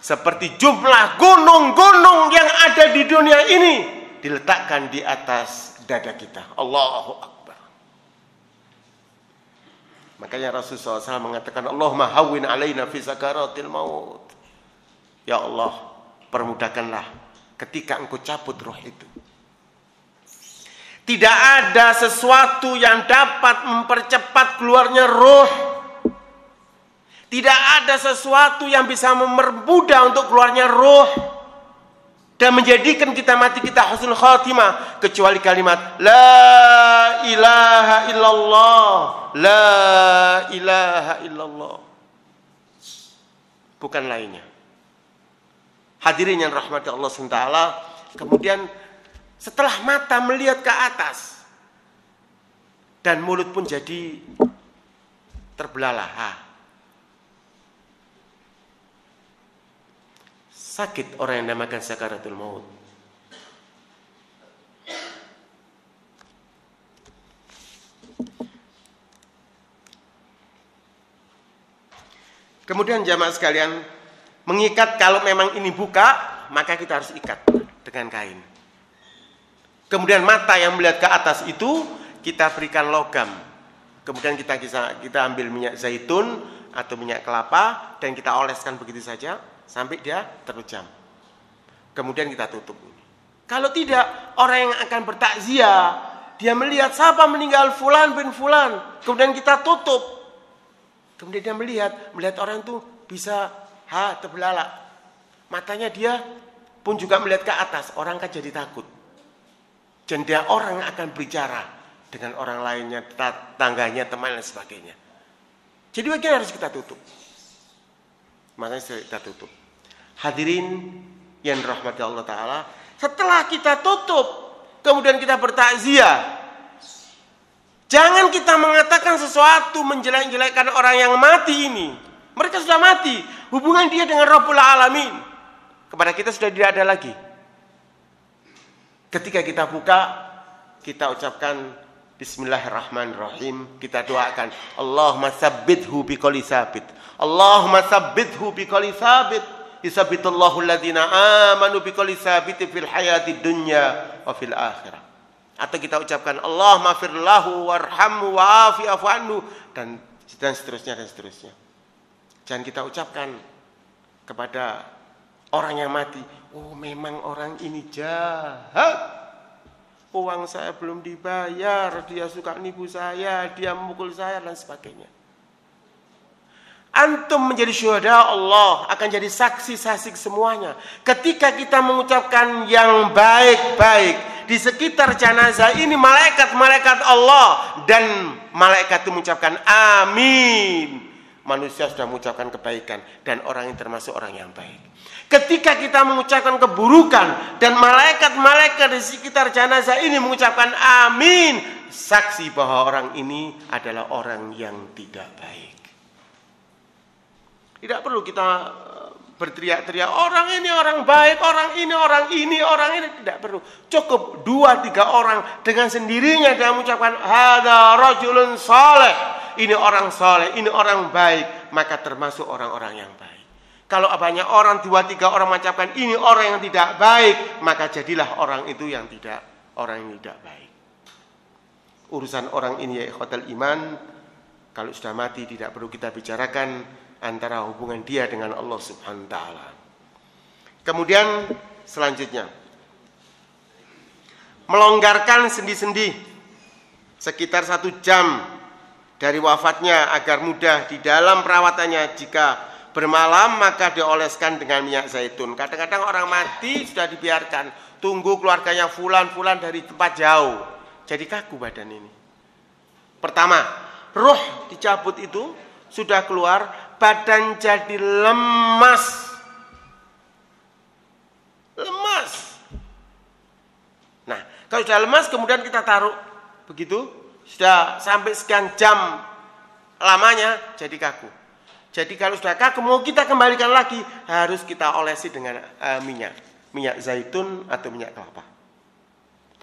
Seperti jumlah gunung-gunung yang ada di dunia ini diletakkan di atas dada kita. Allahu Akbar. Makanya Rasulullah SAW mengatakan, Allahumma hawwin alaina fi sakaratil maut. Ya Allah, permudahkanlah ketika engkau cabut roh itu. Tidak ada sesuatu yang dapat mempercepat keluarnya roh. Tidak ada sesuatu yang bisa mempermudah untuk keluarnya roh dan menjadikan kita mati kita husnul khatimah, kecuali kalimat La ilaha illallah, La ilaha illallah. Bukan lainnya. Hadirin yang rahmati Allah SWT. Kemudian setelah mata melihat ke atas dan mulut pun jadi terbelalak. Sakit orang yang namakan sakaratul maut. Kemudian jamaah sekalian, mengikat kalau memang ini buka, maka kita harus ikat dengan kain. Kemudian mata yang melihat ke atas itu kita berikan logam. Kemudian kita ambil minyak zaitun atau minyak kelapa dan kita oleskan begitu saja sampai dia terpejam. Kemudian kita tutup. Kalau tidak, orang yang akan bertakziah, dia melihat siapa meninggal fulan bin fulan, kemudian kita tutup. Kemudian dia melihat orang itu bisa terbelalak. Matanya dia pun juga melihat ke atas, orang kan jadi takut. Dan dia orang akan berbicara dengan orang lainnya, tangganya, teman dan sebagainya. Jadi bagian harus kita tutup. Makanya kita tutup. Hadirin yang dirahmati Allah Ta'ala, setelah kita tutup, kemudian kita bertakziah, jangan kita mengatakan sesuatu menjelek-jelekkan orang yang mati ini. Mereka sudah mati. Hubungan dia dengan Rabbul Alamin kepada kita sudah tidak ada lagi. Ketika kita buka, kita ucapkan Bismillahirrahmanirrahim. Kita doakan, Allahumma tsabbithu biqouli tsabit. Allahumma tsabbithu biqouli tsabit. Yusabbitullahu alladhina amanu biqouli tsabit fil hayati dunya wa fil akhirah. Atau kita ucapkan Allahumma firlahu warhamhu wa'afi'afu anhu dan seterusnya dan seterusnya. Jangan kita ucapkan kepada orang yang mati, oh memang orang ini jahat. Uang saya belum dibayar, dia suka nipu saya, dia memukul saya dan sebagainya. Antum menjadi syuhada Allah, akan jadi saksi-saksi semuanya. Ketika kita mengucapkan yang baik-baik di sekitar jenazah ini, malaikat-malaikat Allah dan malaikat itu mengucapkan amin. Manusia sudah mengucapkan kebaikan dan orang yang termasuk orang yang baik. Ketika kita mengucapkan keburukan dan malaikat-malaikat di sekitar jenazah ini mengucapkan amin, saksi bahwa orang ini adalah orang yang tidak baik. Tidak perlu kita berteriak-teriak, orang ini orang baik, orang ini, tidak perlu. Cukup 2-3 orang dengan sendirinya dia mengucapkan hadza rajulun saleh. Ini orang saleh, ini orang baik, maka termasuk orang-orang yang baik. Kalau banyak orang, 2-3 orang mengucapkan ini orang yang tidak baik, maka jadilah orang itu yang tidak baik. Urusan orang ini ya ikhwatal iman, kalau sudah mati tidak perlu kita bicarakan antara hubungan dia dengan Allah Subhanahu wa taala. Kemudian selanjutnya, melonggarkan sendi-sendi sekitar 1 jam dari wafatnya agar mudah di dalam perawatannya. Jika bermalam maka dioleskan dengan minyak zaitun. Kadang-kadang orang mati sudah dibiarkan, tunggu keluarganya fulan dari tempat jauh, jadi kaku badan ini. Pertama, roh dicabut itu sudah keluar, badan jadi lemas. Nah, kalau sudah lemas kemudian kita taruh begitu, sudah sampai sekian jam lamanya jadi kaku. Jadi kalau sudah kaku mau kita kembalikan lagi, harus kita olesi dengan minyak zaitun atau minyak kelapa.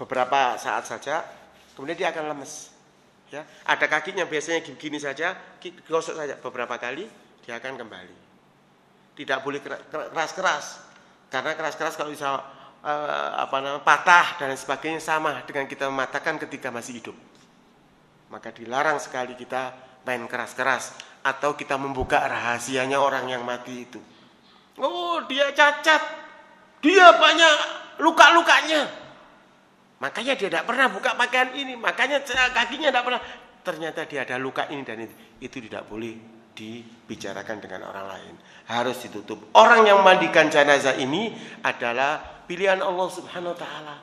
Beberapa saat saja, kemudian dia akan lemes. Ya, ada kakinya biasanya gini saja, gosok saja beberapa kali, dia akan kembali. Tidak boleh keras-keras, karena keras-keras kalau bisa patah dan sebagainya, sama dengan kita mematahkan ketika masih hidup. Maka dilarang sekali kita main keras-keras atau kita membuka rahasianya orang yang mati itu. Oh, dia cacat, dia banyak luka-lukanya, makanya dia tidak pernah buka pakaian ini, makanya kakinya tidak pernah. Ternyata dia ada luka ini dan itu tidak boleh dibicarakan dengan orang lain, harus ditutup. Orang yang memandikan jenazah ini adalah pilihan Allah Subhanahu wa taala.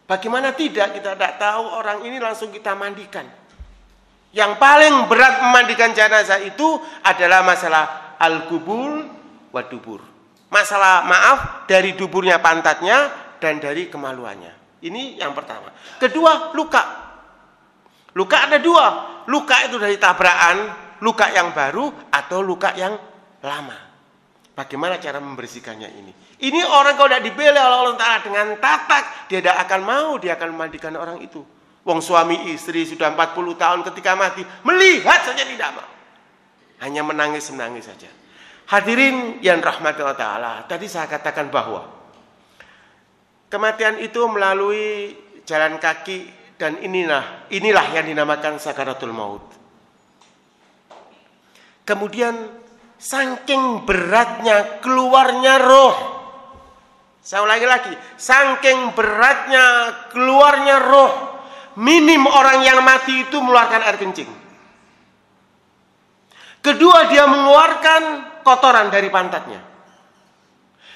Bagaimana tidak, kita tidak tahu orang ini langsung kita mandikan. Yang paling berat memandikan jenazah itu adalah masalah al-qubul wa dubur. Masalah maaf dari duburnya pantatnya dan dari kemaluannya. Ini yang pertama. Kedua, luka. Luka ada dua. Luka itu dari tabrakan, luka yang baru atau luka yang lama. Bagaimana cara membersihkannya ini? Ini orang kalau tidak dibela oleh Allah Ta'ala dengan tatak, dia tidak akan mau, dia akan memandikan orang itu. Wong suami istri sudah 40 tahun ketika mati, melihat saja tidak mau. Hanya menangis-menangis saja. Hadirin yang rahmati Allah Ta'ala, tadi saya katakan bahwa kematian itu melalui jalan kaki, dan inilah yang dinamakan sakaratul maut. Kemudian saking beratnya keluarnya roh. Saya ulangi lagi, saking beratnya keluarnya roh, minim orang yang mati itu mengeluarkan air kencing. Kedua, dia mengeluarkan kotoran dari pantatnya.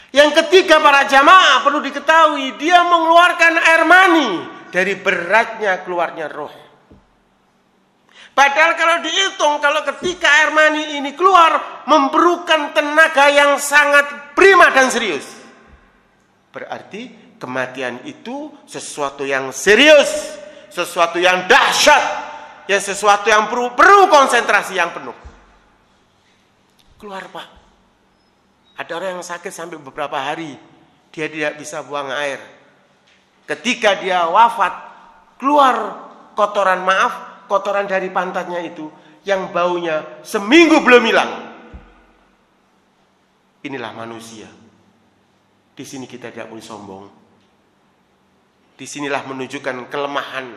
Yang ketiga, para jamaah perlu diketahui, dia mengeluarkan air mani dari beratnya keluarnya roh. Padahal kalau dihitung, kalau ketika air mani ini keluar, memerlukan tenaga yang sangat prima dan serius. Berarti kematian itu sesuatu yang serius, sesuatu yang dahsyat, ya sesuatu yang perlu konsentrasi yang penuh. Keluar, Pak. Ada orang yang sakit sampai beberapa hari, dia tidak bisa buang air. Ketika dia wafat, keluar kotoran dari pantatnya itu, yang baunya seminggu belum hilang. Inilah manusia. Di sini kita tidak boleh sombong. Disinilah menunjukkan kelemahan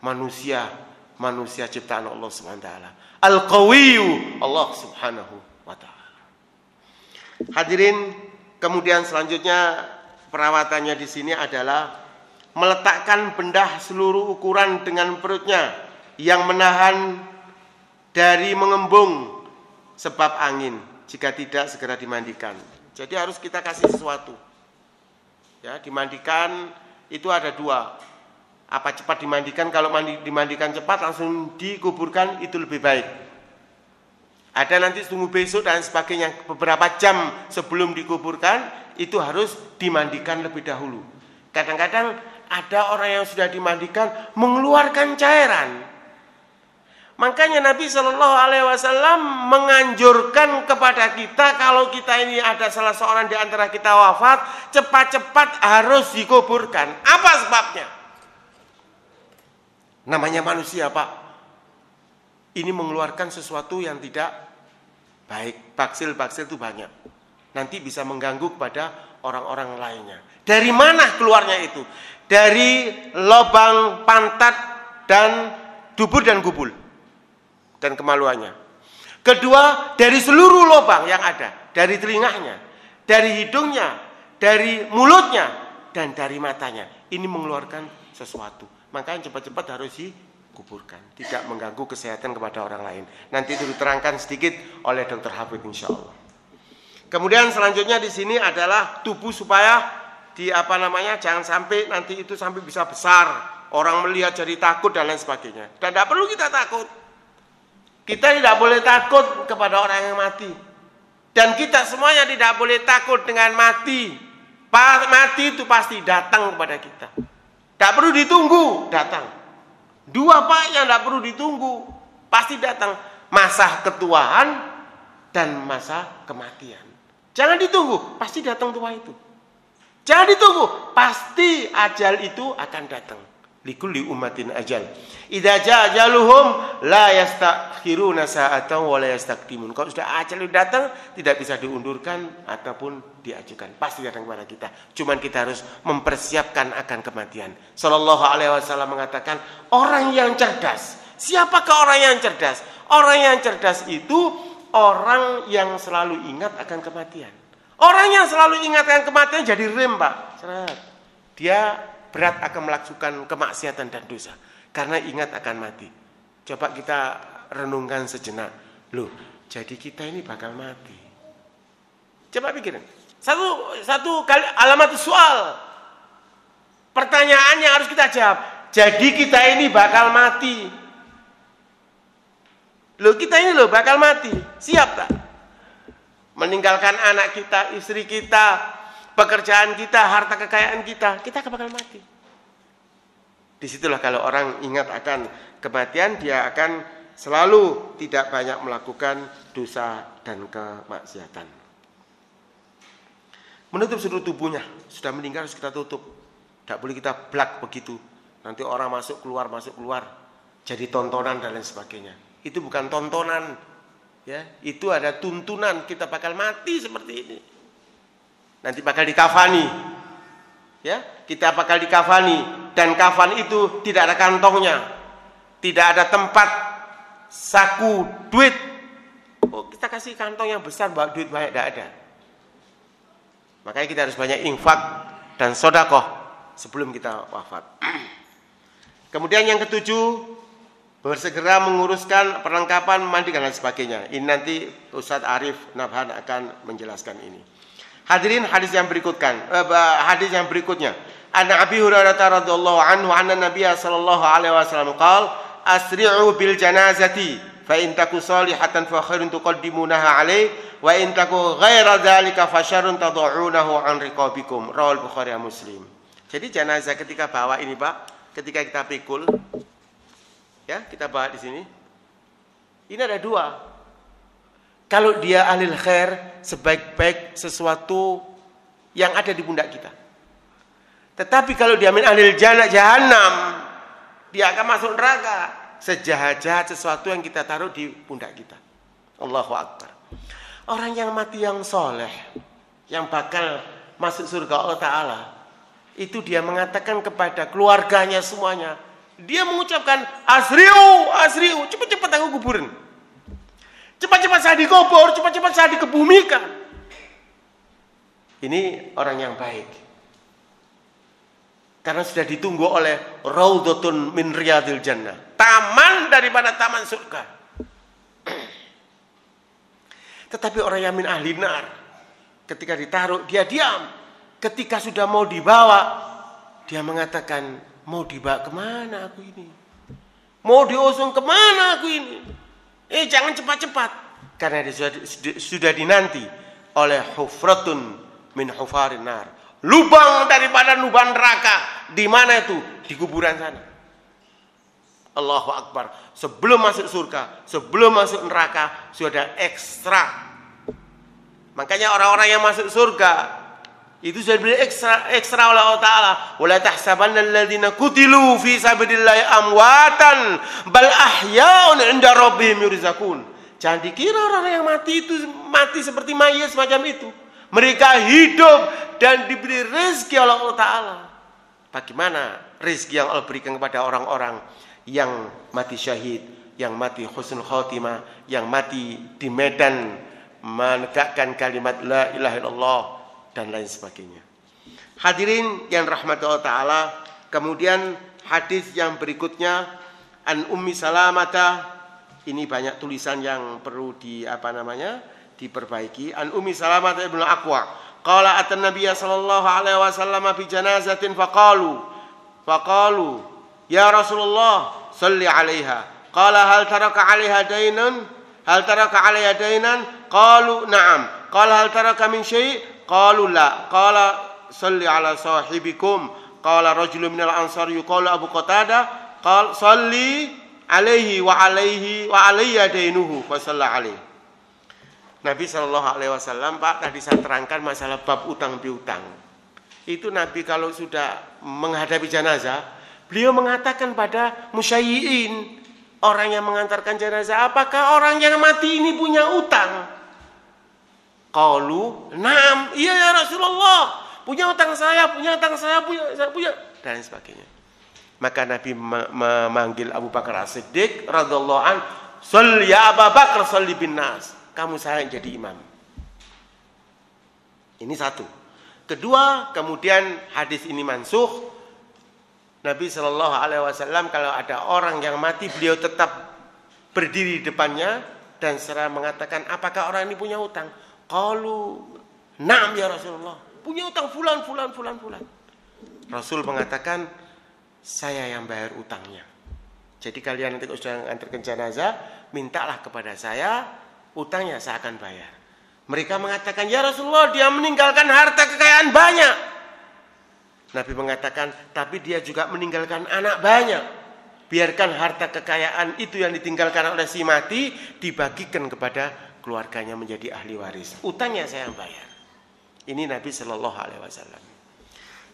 manusia ciptaan Allah Subhanahu wa taala. Al-Qawiyyu Allah Subhanahu wa taala. Hadirin, kemudian selanjutnya perawatannya di sini adalah meletakkan bedah seluruh ukuran dengan perutnya yang menahan dari mengembung sebab angin. Jika tidak, segera dimandikan. Jadi harus kita kasih sesuatu. Ya, dimandikan itu ada dua. Apa cepat dimandikan? Kalau dimandikan cepat langsung dikuburkan itu lebih baik. Ada nanti tunggu besok dan sebagainya, beberapa jam sebelum dikuburkan itu harus dimandikan lebih dahulu. Kadang-kadang ada orang yang sudah dimandikan mengeluarkan cairan. Makanya Nabi Shallallahu Alaihi Wasallam menganjurkan kepada kita, kalau kita ini ada salah seorang di antara kita wafat, cepat-cepat harus dikuburkan. Apa sebabnya? Namanya manusia, Pak. Ini mengeluarkan sesuatu yang tidak baik. Baksil-baksil itu banyak. Nanti bisa mengganggu kepada orang-orang lainnya. Dari mana keluarnya itu? Dari lubang pantat dan dubur dan gubul dan kemaluannya. Kedua, dari seluruh lubang yang ada, dari telinganya, dari hidungnya, dari mulutnya, dan dari matanya. Ini mengeluarkan sesuatu. Makanya cepat-cepat harus dikuburkan, tidak mengganggu kesehatan kepada orang lain. Nanti itu diterangkan sedikit oleh Dr. Hafid insyaallah. Kemudian selanjutnya di sini adalah tubuh supaya jangan sampai nanti itu sampai bisa besar, orang melihat jadi takut dan lain sebagainya. Dan tidak perlu kita takut. Kita tidak boleh takut kepada orang yang mati. Dan kita semuanya tidak boleh takut dengan mati. Mati itu pasti datang kepada kita. Tidak perlu ditunggu, datang. Dua, Pak, yang tidak perlu ditunggu, pasti datang. Masa ketuaan dan masa kematian. Jangan ditunggu, pasti datang tua itu. Jangan ditunggu, pasti ajal itu akan datang. Likulli ummatin ajal. Idza jaa ajaluhum la yastakhiruna sa'atan wa la yastaqdimun. Kalau sudah ajal itu datang, tidak bisa diundurkan ataupun diajukan. Pasti datang kepada kita. Cuman kita harus mempersiapkan akan kematian. Sallallahu alaihi wasallam mengatakan, orang yang cerdas. Siapakah orang yang cerdas? Orang yang cerdas itu orang yang selalu ingat akan kematian. Orang yang selalu ingat akan kematian jadi rem, Pak. Dia berat akan melakukan kemaksiatan dan dosa karena ingat akan mati. Coba kita renungkan sejenak. Loh, jadi kita ini bakal mati. Coba pikirin. Satu kali alamat soal. Pertanyaan yang harus kita jawab. Jadi kita ini bakal mati. Loh, kita ini loh bakal mati. Siap tak? Meninggalkan anak kita, istri kita, pekerjaan kita, harta kekayaan kita bakal mati. Disitulah kalau orang ingat akan kematian, dia akan selalu tidak banyak melakukan dosa dan kemaksiatan. Menutup seluruh tubuhnya, sudah meninggal harus kita tutup. Tidak boleh kita blak begitu. Nanti orang masuk keluar, jadi tontonan dan lain sebagainya. Itu bukan tontonan. Ya, itu ada tuntunan, kita bakal mati seperti ini. Nanti bakal dikafani. Ya, kita bakal dikafani dan kafan itu tidak ada kantongnya. Tidak ada tempat saku duit. Oh, kita kasih kantong yang besar bawa duit banyak, tidak ada. Makanya kita harus banyak infak dan sedekah sebelum kita wafat. Kemudian yang ketujuh, bersegera menguruskan perlengkapan mandi dan lain sebagainya. Ini nanti Ustadz Arif Nabhan akan menjelaskan ini. Hadirin, hadis yang berikutnya. An Abi Hurairah radhiyallahu anhu anna Nabiy sallallahu alaihi wasallam qala asri'u bil janazati fa in taku salihatan fa khairun tuqaddimunaha alaihi wa in taku ghaira dzalika fa syarrun tad'unahu an riqabikum. Rawal Bukhari dan Muslim. Jadi jenazah ketika bawa ini, Pak, ketika kita pikul, ya, kita bahas di sini. Ini ada dua. Kalau dia ahli khair, sebaik-baik sesuatu yang ada di pundak kita. Tetapi kalau dia min ahli jahannam, dia akan masuk neraka. Sejahat-jahat sesuatu yang kita taruh di pundak kita. Allahu Akbar. Orang yang mati yang soleh, yang bakal masuk surga Allah Ta'ala, itu dia mengatakan kepada keluarganya semuanya, dia mengucapkan asriu, cepat-cepat aku kuburin. Cepat-cepat saya dikubur, cepat-cepat saya dikebumikan. Ini orang yang baik. Karena sudah ditunggu oleh raudhatun min riyadil jannah. Taman daripada taman surga. Tetapi orang yang min ahli nar, ketika ditaruh, dia diam. Ketika sudah mau dibawa, dia mengatakan, mau dibawa kemana aku ini? Mau diusung kemana aku ini? Jangan cepat-cepat. Karena dia sudah dinanti oleh hufratun min hufarin nar. Lubang daripada lubang neraka. Di mana itu? Di kuburan sana. Allahu Akbar. Sebelum masuk surga, sebelum masuk neraka, sudah ada ekstra. Makanya orang-orang yang masuk surga, itu sudah diberi ekstra oleh Allah Ta'ala. Wala tahsabanna alladhina kutilu fi sabilillahi amwatan bal ahya'un 'inda rabbihim yurzaqun. Jangan dikira orang yang mati itu mati seperti mayat semacam itu. Mereka hidup dan diberi rezeki oleh Allah Ta'ala. Bagaimana rezeki yang Allah berikan kepada orang-orang yang mati syahid, yang mati husnul khotimah, yang mati di medan menegakkan kalimat la ilaha illallah dan lain sebagainya. Hadirin yang rahmat Allah Ta'ala, kemudian hadis yang berikutnya, an Ummi Salamata, ini banyak tulisan yang perlu diperbaiki. An Ummi Salamata ibnu Aqwa, qala atan Nabiyya sallallahu alaihi wasallam bi janazatin faqalu ya Rasulullah salli 'alaiha. Qala hal taraka 'alaiha dainan? Hal taraka 'alaiha dainan? Qalu na'am. Qala hal taraka min syai'? Qalu la. Qala salli 'ala sahibikum. Qala rajulun minal ansar yuqalu Abu Qatadah, qala salli 'alaihi wa 'alayya dainuhu fa shalla 'alaihi. Nabi SAW, Pak, tadi saya terangkan masalah bab utang piutang. Itu Nabi kalau sudah menghadapi jenazah, beliau mengatakan pada musyayyi'in, orang yang mengantarkan jenazah, apakah orang yang mati ini punya utang? Qalu, "Na'am, iya ya Rasulullah. Punya utang saya, punya dan sebagainya." Maka Nabi memanggil Abu Bakar As-Siddiq radhiyallahu an, "Shalli ya Abu Bakar, shalli bin nas." Kamu saya yang jadi imam. Ini satu. Kedua, kemudian hadis ini mansukh. Nabi SAW kalau ada orang yang mati, beliau tetap berdiri di depannya dan seraya mengatakan, apakah orang ini punya utang? Qalu, na'am ya Rasulullah. Punya utang fulan. Rasul mengatakan, saya yang bayar utangnya. Jadi kalian nanti sudah mengantarkan jenazah, mintalah kepada saya, utangnya saya akan bayar. Mereka mengatakan, ya Rasulullah, dia meninggalkan harta kekayaan banyak. Nabi mengatakan, tapi dia juga meninggalkan anak banyak. Biarkan harta kekayaan itu yang ditinggalkan oleh si mati dibagikan kepada keluarganya menjadi ahli waris. Utangnya saya yang bayar. Ini Nabi Shallallahu Alaihi Wasallam.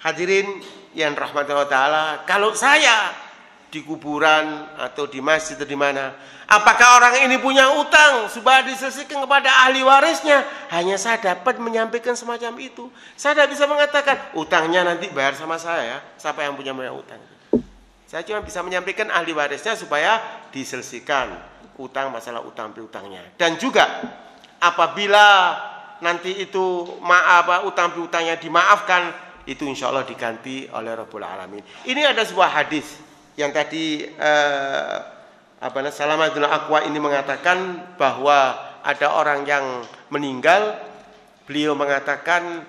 Hadirin yang rahmatullah taala, kalau saya di kuburan atau di masjid atau di mana, apakah orang ini punya utang supaya diselesaikan kepada ahli warisnya? Hanya saya dapat menyampaikan semacam itu. Saya tidak bisa mengatakan utangnya nanti bayar sama saya ya. Siapa yang punya utang? Saya cuma bisa menyampaikan ahli warisnya supaya diselesaikan utang, masalah utang piutangnya. Dan juga apabila nanti itu utang piutangnya dimaafkan, itu insya Allah diganti oleh Rabbul Alamin. Ini ada sebuah hadis yang tadi Salamatul Aqwa ini mengatakan bahwa ada orang yang meninggal, beliau mengatakan,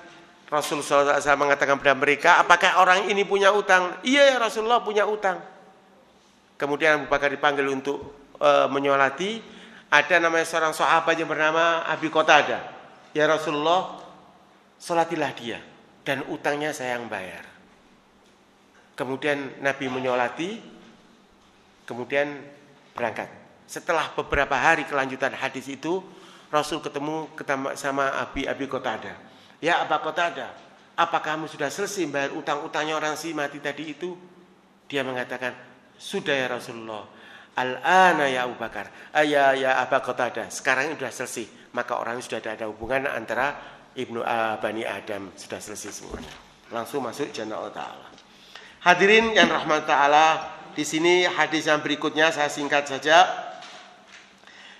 Rasulullah SAW mengatakan kepada mereka, apakah orang ini punya utang? Iya ya Rasulullah, punya utang. Kemudian Abu Bakar dipanggil untuk menyolati. Ada namanya seorang sahabat yang bernama Abi Qatadah. Ya Rasulullah, solatilah dia dan utangnya saya yang bayar. Kemudian Nabi menyolati, kemudian berangkat. Setelah beberapa hari kelanjutan hadis itu, Rasul ketemu sama Abi Qatadah. Ya Abu Qatadah, apakah kamu sudah selesai bayar utang-utangnya orang si mati tadi itu? Dia mengatakan, sudah ya Rasulullah. Al-ana ya Abu Bakar, ya Abu Qatadah. Sekarang sudah selesai. Maka orang sudah ada hubungan antara Ibnu Bani Adam, sudah selesai semuanya. Langsung masuk jannah Allah Ta'ala. Hadirin yang rahmat ta'ala, di sini hadis yang berikutnya saya singkat saja.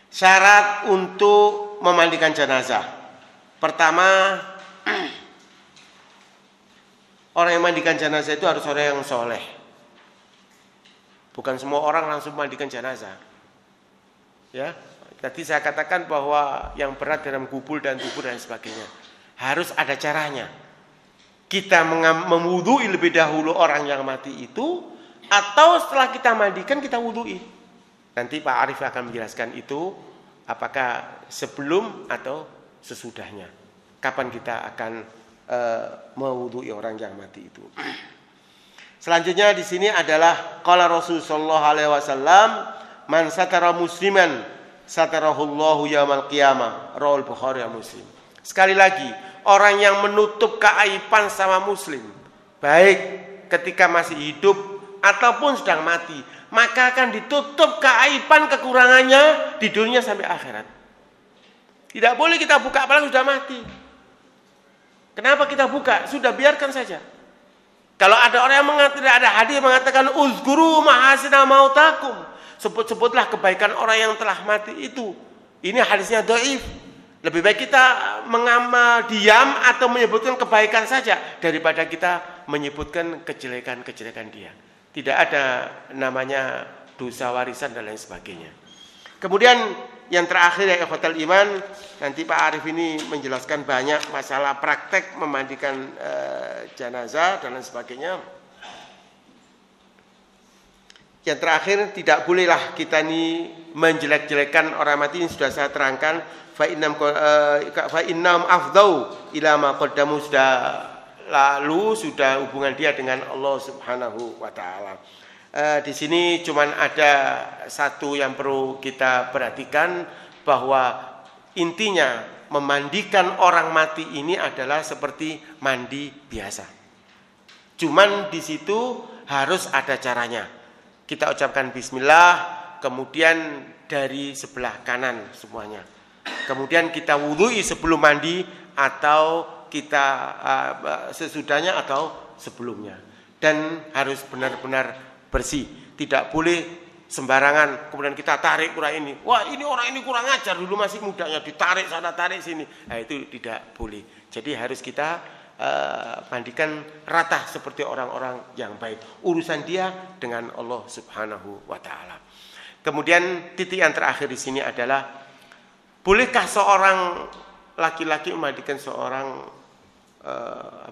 Syarat untuk memandikan jenazah. Pertama, orang yang memandikan jenazah itu harus orang yang soleh. Bukan semua orang langsung memandikan jenazah. Ya, tadi saya katakan bahwa yang berat dalam kubur dan tubur dan sebagainya. Harus ada caranya. Kita memwudui lebih dahulu orang yang mati itu, atau setelah kita mandikan kita wudui. Nanti Pak Arif akan menjelaskan itu, apakah sebelum atau sesudahnya. Kapan kita akan mewudui orang yang mati itu. Selanjutnya di sini adalah qala Rasulullah sallallahu alaihi wasallam, man satara musliman satarahullahu yaumal qiyamah. Rawal Bukhari dan Muslim. Sekali lagi, orang yang menutup keaiban sama muslim, baik ketika masih hidup ataupun sedang mati, maka akan ditutup keaiban kekurangannya di dunia sampai akhirat. Tidak boleh kita buka apalagi sudah mati. Kenapa kita buka? Sudah biarkan saja. Kalau ada orang yang mengatakan, ada hadis mengatakan uzkuru mahasina mautakum, sebut-sebutlah kebaikan orang yang telah mati itu. Ini hadisnya dhaif. Lebih baik kita mengamal diam atau menyebutkan kebaikan saja daripada kita menyebutkan kejelekan-kejelekan dia. Tidak ada namanya dosa warisan dan lain sebagainya. Kemudian yang terakhir ya ikhwatal iman, nanti Pak Arif ini menjelaskan banyak masalah praktek memandikan jenazah dan lain sebagainya. Yang terakhir, tidak bolehlah kita ini menjelek-jelekan orang mati. Ini sudah saya terangkan. Fa innam afdau ila ma qaddamu, sudah lalu, sudah hubungan dia dengan Allah Subhanahu wa taala. Di sini cuman ada satu yang perlu kita perhatikan, bahwa intinya memandikan orang mati ini adalah seperti mandi biasa. Cuman di situ harus ada caranya. Kita ucapkan bismillah, kemudian dari sebelah kanan semuanya. Kemudian kita wudhui sebelum mandi atau kita sesudahnya atau sebelumnya. Dan harus benar-benar bersih. Tidak boleh sembarangan, kemudian kita tarik kurang ini. Wah, ini orang ini kurang ajar, dulu masih mudanya, ditarik sana, tarik sini. Nah, itu tidak boleh. Jadi harus kita mandikan rata seperti orang-orang yang baik. Urusan dia dengan Allah Subhanahu wa taala. Kemudian titik yang terakhir di sini adalah, bolehkah seorang laki-laki memandikan seorang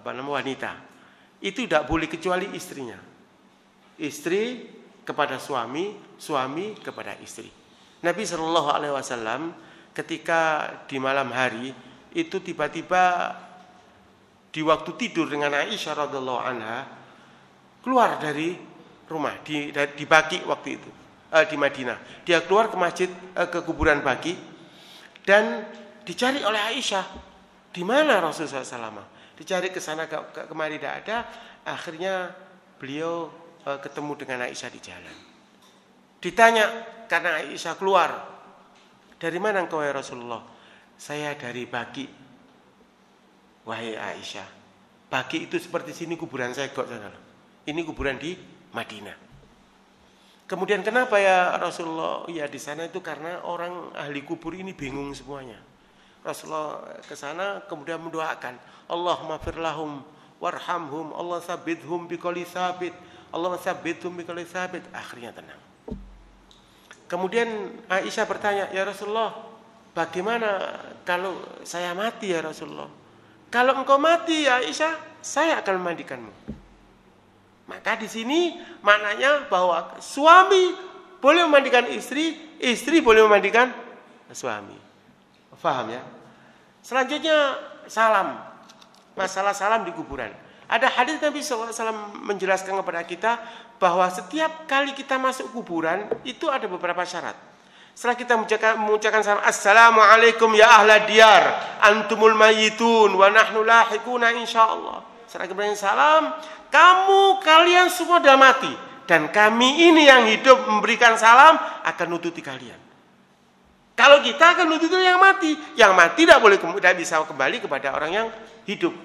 wanita? Itu tidak boleh kecuali istrinya. Istri kepada suami, suami kepada istri. Nabi Shallallahu Alaihi Wasallam ketika di malam hari itu tiba-tiba di waktu tidur dengan Aisyah radhiallahu anha keluar dari rumah di Baqi waktu itu di Madinah. Dia keluar ke masjid ke kuburan Baqi dan dicari oleh Aisyah. Di mana Rasulullah SAW? Dicari ke sana kemari tidak ada. Akhirnya beliau ketemu dengan Aisyah di jalan. Ditanya karena Aisyah keluar, dari mana engkau ya Rasulullah? Saya dari Baqi. Wahai Aisyah, Baqi itu seperti sini kuburan saya kok. Ini kuburan di Madinah. Kemudian kenapa ya Rasulullah? Ya di sana itu karena orang ahli kubur ini bingung semuanya. Rasulullah ke sana kemudian mendoakan, Allahumma firlahum warhamhum, Allah sabithum biqauli sabit. Allah sabithum biqauli sabit. Akhirnya tenang. Kemudian Aisyah bertanya, ya Rasulullah, bagaimana kalau saya mati ya Rasulullah? Kalau engkau mati ya Aisyah, saya akan memandikanmu. Maka di sini maknanya bahwa suami boleh memandikan istri, istri boleh memandikan suami. Faham ya? Selanjutnya salam. Masalah salam di kuburan. Ada hadis Nabi SAW menjelaskan kepada kita bahwa setiap kali kita masuk kuburan itu ada beberapa syarat. Setelah kita mengucapkan salam, Assalamualaikum ya ahla diyar, antumul mayyitun wa nahnu lahikuna insyaallah. Setelah kita salam, kalian semua sudah mati dan kami ini yang hidup memberikan salam akan nututi kalian. Kalau kita akan nututi yang mati tidak bisa kembali kepada orang yang hidup.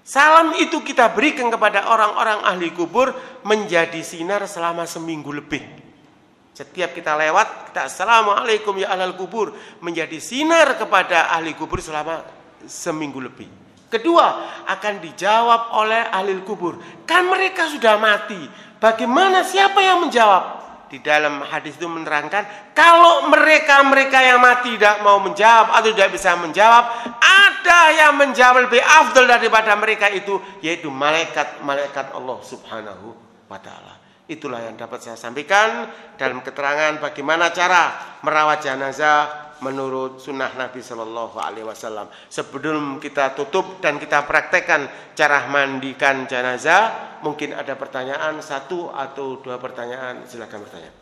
Salam itu kita berikan kepada orang-orang ahli kubur menjadi sinar selama seminggu lebih. Setiap kita lewat, kita Assalamualaikum ya ahlal kubur, menjadi sinar kepada ahli kubur selama seminggu lebih. Kedua, akan dijawab oleh ahli kubur. Kan mereka sudah mati. Bagaimana siapa yang menjawab? Di dalam hadis itu menerangkan, kalau mereka yang mati tidak mau menjawab atau tidak bisa menjawab, ada yang menjawab lebih afdal daripada mereka itu, yaitu malaikat Allah Subhanahu wa taala. Itulah yang dapat saya sampaikan dalam keterangan bagaimana cara merawat jenazah menurut sunnah Nabi Shallallahu Alaihi Wasallam. Sebelum kita tutup dan kita praktekkan cara mandikan jenazah, mungkin ada pertanyaan, 1 atau 2 pertanyaan, silakan bertanya.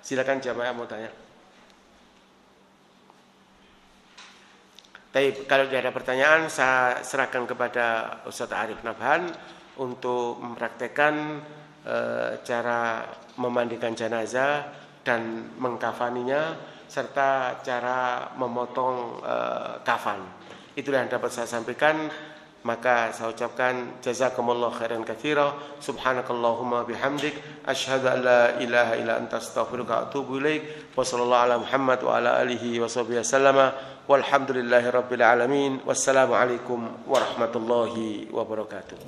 Silakan jamaah mau tanya. Tapi kalau tidak ada pertanyaan, saya serahkan kepada Ustaz Arif Nabhan untuk mempraktekkan cara memandikan jenazah dan mengkafaninya serta cara memotong kafan. Itulah yang dapat saya sampaikan. Maka saya ucapkan jazakumullah khairan katsira, subhanakallahumma bihamdik, asyhadu an la ilaha illa anta astaghfiruka wa atubu ilaik. Wa sallallahu ala Muhammad wa ala alihi wa sahbihi wasallama. Walhamdulillahi rabbil alamin. Wassalamu alaikum warahmatullahi wabarakatuh.